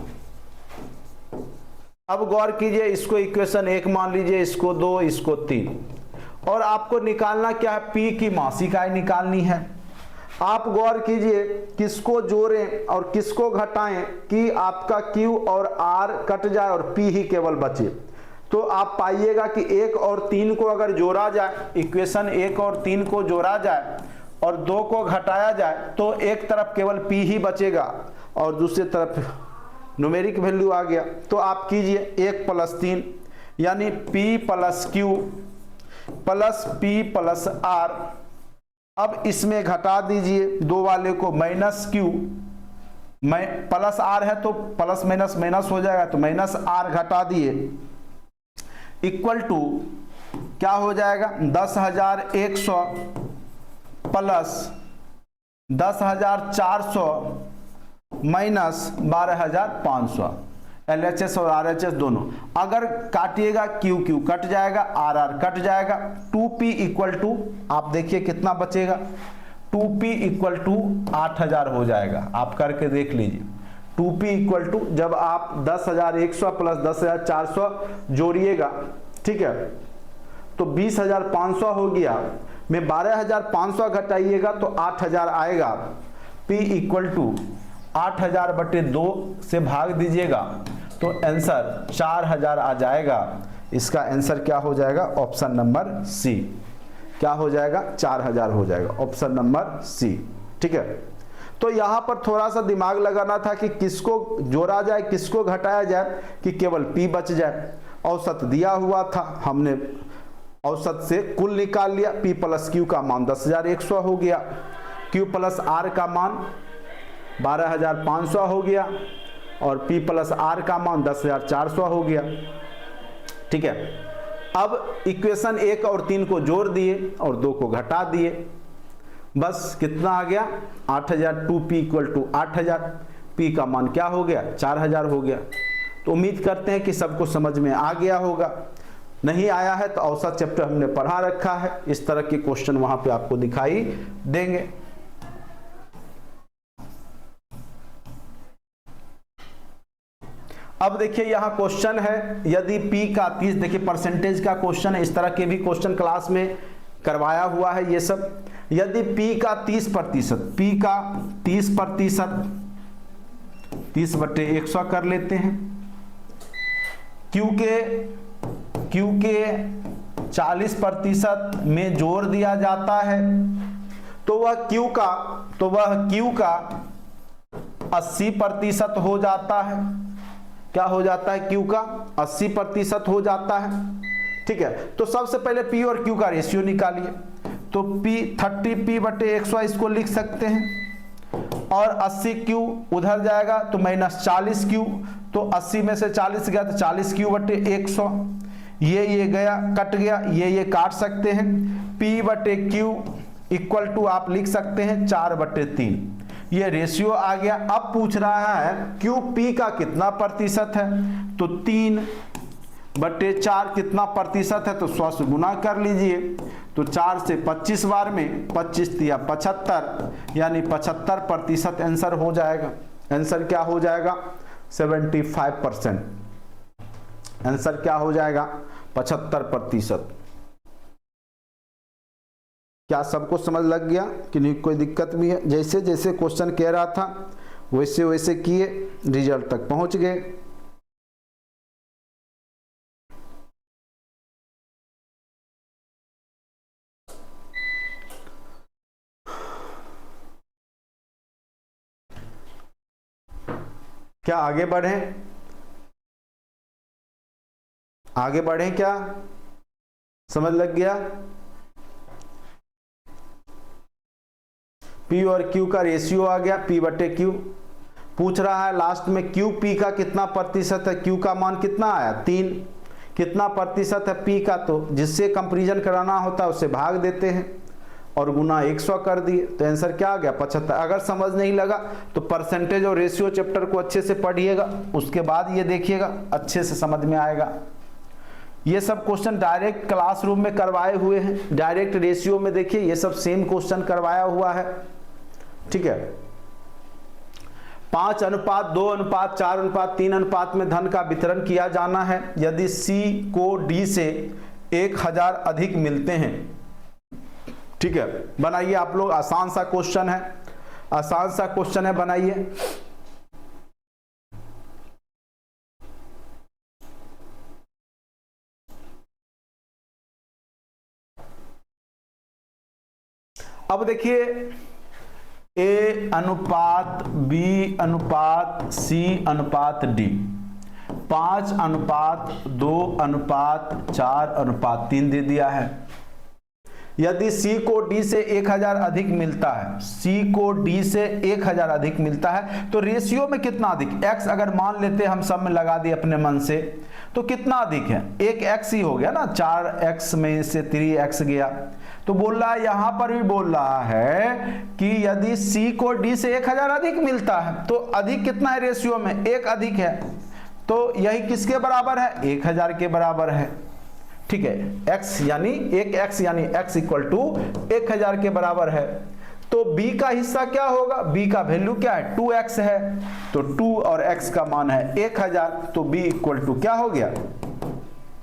Speaker 1: अब गौर कीजिए, इसको इक्वेशन 1 मान लीजिए, इसको 2, इसको 3, और आपको निकालना क्या है, P की मासिक आय निकालनी है। आप गौर कीजिए, किसको जोड़ें और किसको घटाएं कि आपका Q और R कट जाए और P ही केवल बचे। तो आप पाइएगा कि 1 और 3 को अगर जोड़ा जाए, इक्वेशन 1 और 3 को जोड़ा जाए और 2 को घटाया जाए तो एक तरफ केवल P ही बचेगा और दूसरी तरफ न्यूमेरिक वैल्यू आ गया। तो आप कीजिए 1 + 3 यानी P + Q + P + R। अब इसमें घटा दीजिए 2 वाले को, -Q +R है तो प्लस माइनस माइनस हो जाएगा, तो -R घटा दिए इक्वल टू क्या हो जाएगा, 10,100 प्लस 10,400 माइनस 12,500, LHS और RHS दोनों। अगर काटिएगा Q कट जाएगा, RR कट जाएगा, 2P इक्वल टू आप देखिए कितना बचेगा, 2P इक्वल टू 8,000 हो जाएगा। आप करके देख लीजिए, 2P इक्वल टू जब आप 10,100 प्लस 10,400 जोड़िएगा, ठीक है, तो 20,500 हो गया। में 12,500 घटाइएगा तो 8,000 आएगा। P इक्वल टू 8,000 बटे 2 से भाग दीजिएगा तो आंसर 4,000 आ जाएगा। इसका आंसर क्या हो जाएगा, ऑप्शन नंबर सी। क्या हो जाएगा, 4,000 हो जाएगा, ऑप्शन नंबर सी, ठीक है। तो यहां पर थोड़ा सा दिमाग लगाना था कि किसको जोड़ा जाए, किसको घटाया जाए कि केवल P बच जाए। औसत दिया हुआ था, हमने औसत से कुल निकाल लिया। P + Q का मान 10,100 हो गया, Q + R का मान 12,500 हो गया और P + R का मान 10,400 हो गया, ठीक है। अब इक्वेशन 1 और 3 को जोड़ दिए और 2 को घटा दिए, बस कितना आ गया, 8,000। 2P इक्वल टू 8,000, P का मान क्या हो गया, 4,000 हो गया। तो उम्मीद करते हैं कि सबको समझ में आ गया होगा। नहीं आया है तो औसत चैप्टर हमने पढ़ा रखा है, इस तरह के क्वेश्चन वहां पे आपको दिखाई देंगे। अब देखिए यहां क्वेश्चन है, यदि P का 30, देखिए परसेंटेज का क्वेश्चन है, इस तरह के भी क्वेश्चन क्लास में करवाया हुआ है ये सब। यदि P का 30%, P का 30%, 30/100 कर लेते हैं, Q के 40% में जोड़ दिया जाता है तो वह Q का 80% हो जाता है। क्या हो जाता है, Q का 80% हो जाता है, ठीक है। तो सबसे पहले P और Q का रेशियो निकालिए, तो 30P/100 इसको लिख सकते हैं और 80 क्यू उधर जाएगा तो माइनस 40 क्यू, तो 80 में से 40 गया तो 40 क्यू बटे 100, ये गया कट गया, ये काट सकते हैं। P बटे क्यू इक्वल टू आप लिख सकते हैं 4/3, ये रेशियो आ गया। अब पूछ रहा है क्यू पी का कितना प्रतिशत है, तो 3/4 कितना प्रतिशत है, तो 100 से गुना कर लीजिए, तो 4 से 25 बार में 25 या 75, यानी 75% आंसर हो जाएगा। आंसर क्या हो जाएगा 75%, आंसर क्या हो जाएगा 75%। क्या सबको समझ लग गया कि नहीं, कोई दिक्कत भी है? जैसे जैसे क्वेश्चन कह रहा था वैसे वैसे किए, रिजल्ट तक पहुंच गए। क्या आगे बढ़ें? आगे बढ़ें क्या? समझ लग गया? P और Q का रेशियो आ गया P बटे Q। पूछ रहा है लास्ट में Q P का कितना प्रतिशत है, Q का मान कितना आया 3, कितना प्रतिशत है P का, तो जिससे कंपैरिजन कराना होता है उससे भाग देते हैं और गुना 100 कर दिए, तो आंसर क्या आ गया 75। अगर समझ नहीं लगा तो परसेंटेज और रेशियो चैप्टर को अच्छे से पढ़िएगा, उसके बाद ये देखिएगा अच्छे से समझ में आएगा। ये सब क्वेश्चन डायरेक्ट क्लासरूम में करवाए हुए हैं, डायरेक्ट रेशियो में देखिए ये सब सेम क्वेश्चन करवाया हुआ है, ठीक है। 5:2:4:3 में धन का वितरण किया जाना है। यदि C को D से 1000 अधिक मिलते हैं, ठीक है। बनाइए आप लोग, आसान सा क्वेश्चन है, आसान सा क्वेश्चन है, बनाइए। अब देखिए A/B/C/D 5:2:4:3 दे दिया है। यदि C को D से 1000 अधिक मिलता है, C को D से 1000 अधिक मिलता है, तो रेशियो में कितना अधिक, X अगर मान लेते हम सब में लगा दिए अपने मन से, तो कितना अधिक है, एक X ही हो गया ना, 4X में से 3X गया। तो बोल रहा है, यहां पर भी बोल रहा है कि यदि C को D से 1000 अधिक मिलता है, तो अधिक कितना है रेशियो में, 1 अधिक है, तो यही किसके बराबर है 1000 के बराबर है, ठीक है। X यानी 1X यानी X इक्वल टू 1000 के बराबर है। तो B का हिस्सा क्या होगा, B का वैल्यू क्या है 2X है, तो 2 और X का मान है 1000, तो B इक्वल टू क्या हो गया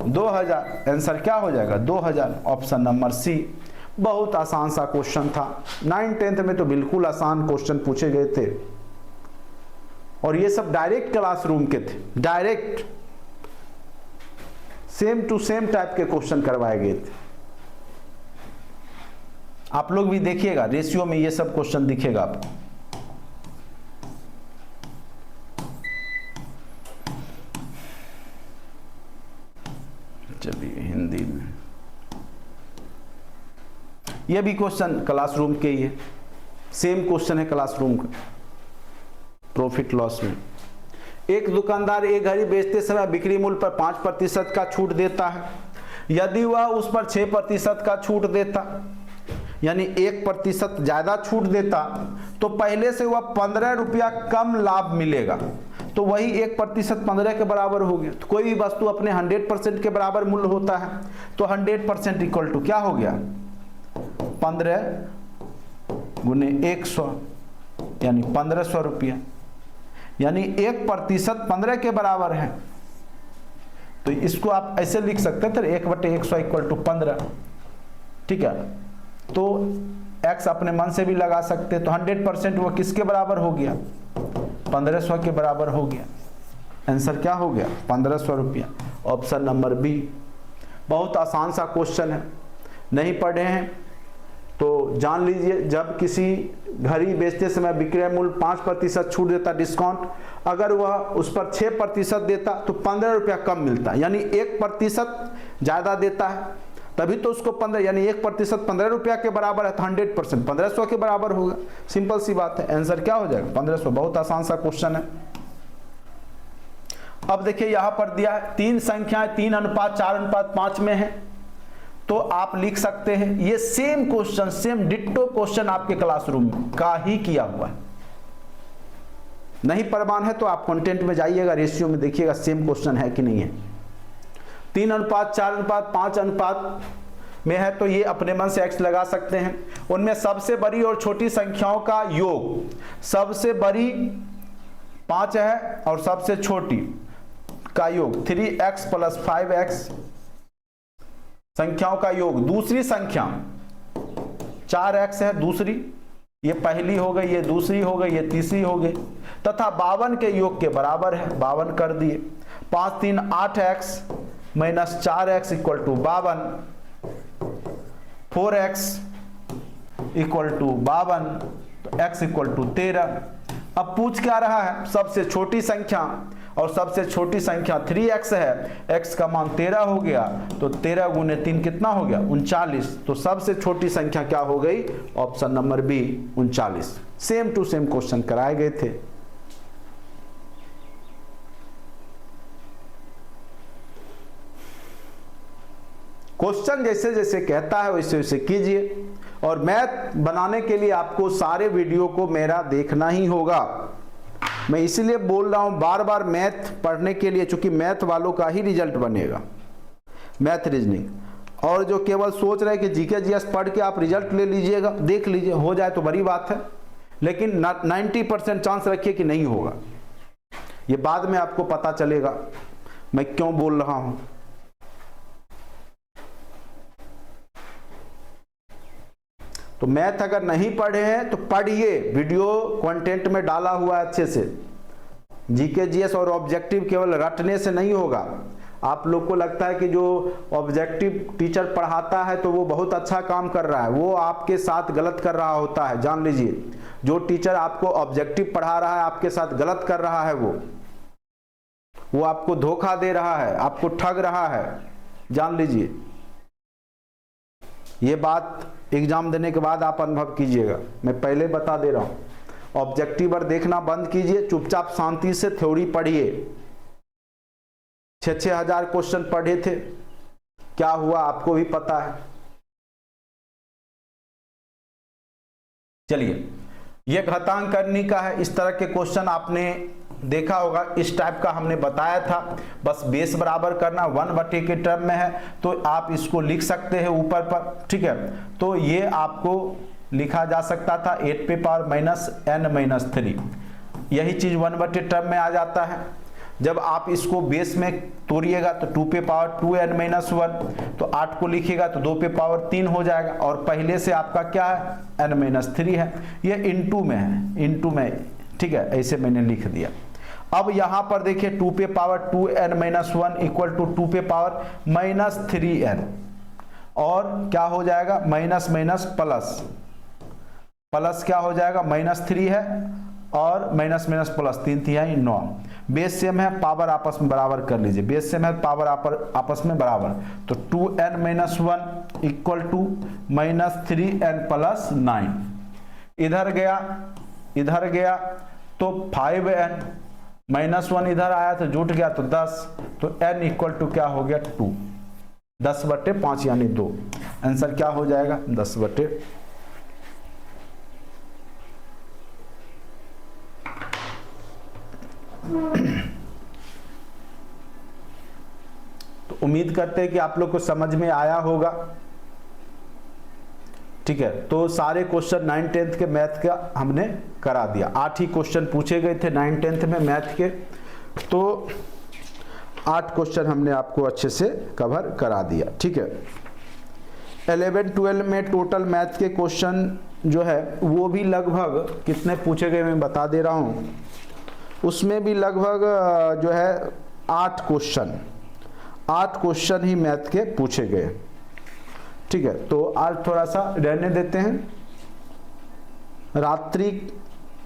Speaker 1: 2000। आंसर क्या हो जाएगा 2000, ऑप्शन नंबर सी। बहुत आसान सा क्वेश्चन था, 9th-10th में तो बिल्कुल आसान क्वेश्चन पूछे गए थे, और ये सब डायरेक्ट क्लासरूम के थे, direct same to same type के क्वेश्चन करवाए गए थे। आप लोग भी देखिएगा, रेशियो में ये सब क्वेश्चन दिखेगा आपको। चलिए हिंदी में, ये भी क्वेश्चन क्लासरूम के ही है, सेम क्वेश्चन है क्लासरूम का, प्रॉफिट लॉस में। एक दुकानदार एक घड़ी बेचते समय बिक्री मूल्य पर 5% का छूट देता है। यदि वह उस पर 6% का छूट देता, यानी 1% ज्यादा छूट देता, तो पहले से वह 15 रुपया कम लाभ मिलेगा। तो वही 1% 15 के बराबर हो गया। तो कोई भी वस्तु अपने 100% के बराबर मूल्य होता है, तो 100% इक्वल टू क्या हो गया 15 गुने 100, यानी 1500 रुपया, यानी 1% 15 के बराबर है। तो इसको आप ऐसे लिख सकते थे 1/100 इक्वल टू 15, ठीक है। तो x अपने मन से भी लगा सकते, तो 100% वो किसके बराबर हो गया 1500 के बराबर हो गया। आंसर क्या हो गया 1500 रुपया, ऑप्शन नंबर बी। बहुत आसान सा क्वेश्चन है, नहीं पढ़े हैं तो जान लीजिए। जब किसी घड़ी बेचते समय विक्रय मूल्य 5% छूट देता डिस्काउंट, अगर वह उस पर 6% देता तो 15 रुपया कम मिलता, यानी 1% ज्यादा देता है। तभी तो उसको 15 यानी 1% 15 रुपया के बराबर है, तो 100% 1500 के बराबर होगा। सिंपल सी बात है, आंसर क्या हो जाएगा 1500। बहुत आसान सा क्वेश्चन है। अब देखिए यहां पर दिया है 3 संख्याएं 3:4:5 में है, तो आप लिख सकते हैं ये same question, same ditto question आपके क्लासरूम का ही किया हुआ है। नहीं प्रमाण है तो आप कंटेंट में जाइएगा, रेशियो में देखिएगा सेम क्वेश्चन है कि नहीं है। 3:4:5 में है तो ये अपने मन से x लगा सकते हैं। उनमें सबसे बड़ी और छोटी संख्याओं का योग, सबसे बड़ी 5 है और सबसे छोटी का योग 3x + 5x, संख्याओं का योग। दूसरी संख्या 4x है, दूसरी, ये पहली हो गई, ये दूसरी हो गई, ये तीसरी हो गई, तथा 52 के योग के बराबर है, 52 कर दिए। 5 3 8x - 4x = 52, 4x = 52, तो x = 13। अब पूछ क्या रहा है, सबसे छोटी संख्या, और सबसे छोटी संख्या 3x है, x का मान 13 हो गया, तो 13 × 3 कितना हो गया 39। तो सबसे छोटी संख्या क्या हो गई, option number B 39। Same to same question कराए गए थे। क्वेश्चन जैसे जैसे कहता है वैसे वैसे कीजिए, और मैथ बनाने के लिए आपको सारे वीडियो को मेरा देखना ही होगा। मैं इसीलिए बोल रहा हूं बार बार मैथ पढ़ने के लिए, चूंकि मैथ वालों का ही रिजल्ट बनेगा, मैथ रीजनिंग। और जो केवल सोच रहे हैं कि जीके जीएस पढ़ के आप रिजल्ट ले लीजिएगा, देख लीजिए, हो जाए तो बड़ी बात है, लेकिन 90% चांस रखिए कि नहीं होगा। ये बाद में आपको पता चलेगा मैं क्यों बोल रहा हूं। तो मैथ अगर नहीं पढ़े हैं तो पढ़िए, वीडियो कंटेंट में डाला हुआ है अच्छे से। जीके जीएस और ऑब्जेक्टिव केवल रटने से नहीं होगा। आप लोग को लगता है कि जो ऑब्जेक्टिव टीचर पढ़ाता है तो वो बहुत अच्छा काम कर रहा है, वो आपके साथ गलत कर रहा होता है, जान लीजिए। जो टीचर आपको ऑब्जेक्टिव पढ़ा रहा है आपके साथ गलत कर रहा है, वो आपको धोखा दे रहा है, आपको ठग रहा है, जान लीजिए। ये बात एग्जाम देने के बाद आप अनुभव कीजिएगा, मैं पहले बता दे रहा हूं। ऑब्जेक्टिव पर देखना बंद कीजिए, चुपचाप शांति से थ्योरी पढ़िए। 6-6 हजार क्वेश्चन पढ़े थे, क्या हुआ आपको भी पता है। चलिए, ये घातांकनी का है, इस तरह के क्वेश्चन आपने देखा होगा, इस टाइप का हमने बताया था। बस बेस बराबर करना, 1/a के टर्म में है तो आप इसको लिख सकते हैं ऊपर पर, ठीक है। तो ये आपको लिखा जा सकता था 8⁻n-3, यही चीज 1/a टर्म में आ जाता है। जब आप इसको बेस में तोड़िएगा तो 2⁻2n-1, तो 8 को लिखिएगा तो 2⁻3 हो जाएगा, और पहले से आपका क्या है n-3 है, ये इनटू में है, इनटू में, ठीक है, ऐसे मैंने लिख दिया। अब यहां पर देखिए 2⁻2n-1 = 2⁻3n, और क्या हो जाएगा माइनस माइनस प्लस, प्लस क्या हो जाएगा -3 है, और minus minus plus 3×3 = 9। Base same है, पावर आपस में बराबर कर लीजिए, बेस सेम है, पावर आपस में बराबर, तो 2n-1 = -3n + 9। इधर गया तो 5n, -1 इधर आया तो जुट गया तो 10, तो n = क्या हो गया 2, 10/5 यानी 2। आंसर क्या हो जाएगा 10/। तो उम्मीद करते हैं कि आप लोग को समझ में आया होगा, ठीक है। तो सारे क्वेश्चन 9th-10th के मैथ का हमने करा दिया। 8 ही क्वेश्चन पूछे गए थे 9th-10th में मैथ के, तो 8 क्वेश्चन हमने आपको अच्छे से कवर करा दिया, ठीक है। 11-12 में टोटल मैथ के क्वेश्चन जो है वो भी लगभग कितने पूछे गए मैं बता दे रहा हूँ, उसमें भी लगभग जो है 8 क्वेश्चन ही मैथ के पूछे गए, ठीक है। तो आज थोड़ा सा रहने देते हैं, रात्रि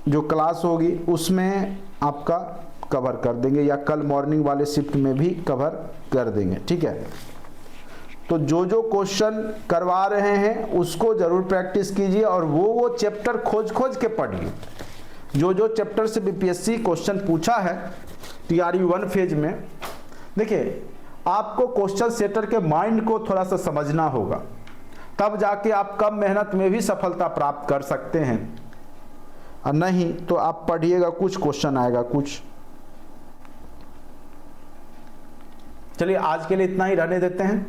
Speaker 1: जो क्लास होगी उसमें आपका कवर कर देंगे, या कल मॉर्निंग वाले शिफ्ट में भी कवर कर देंगे, ठीक है। तो जो जो क्वेश्चन करवा रहे हैं उसको जरूर प्रैक्टिस कीजिए और वो चैप्टर खोज खोज के पढ़िए। जो जो चैप्टर से बीपीएससी क्वेश्चन पूछा है टीआरयू 1 फेज में, देखिए आपको क्वेश्चन सेटर के माइंड को थोड़ा सा समझना होगा, तब जाके आप कम मेहनत में भी सफलता प्राप्त कर सकते हैं। और नहीं तो आप पढ़िएगा कुछ क्वेश्चन आएगा कुछ। चलिए आज के लिए इतना ही रहने देते हैं।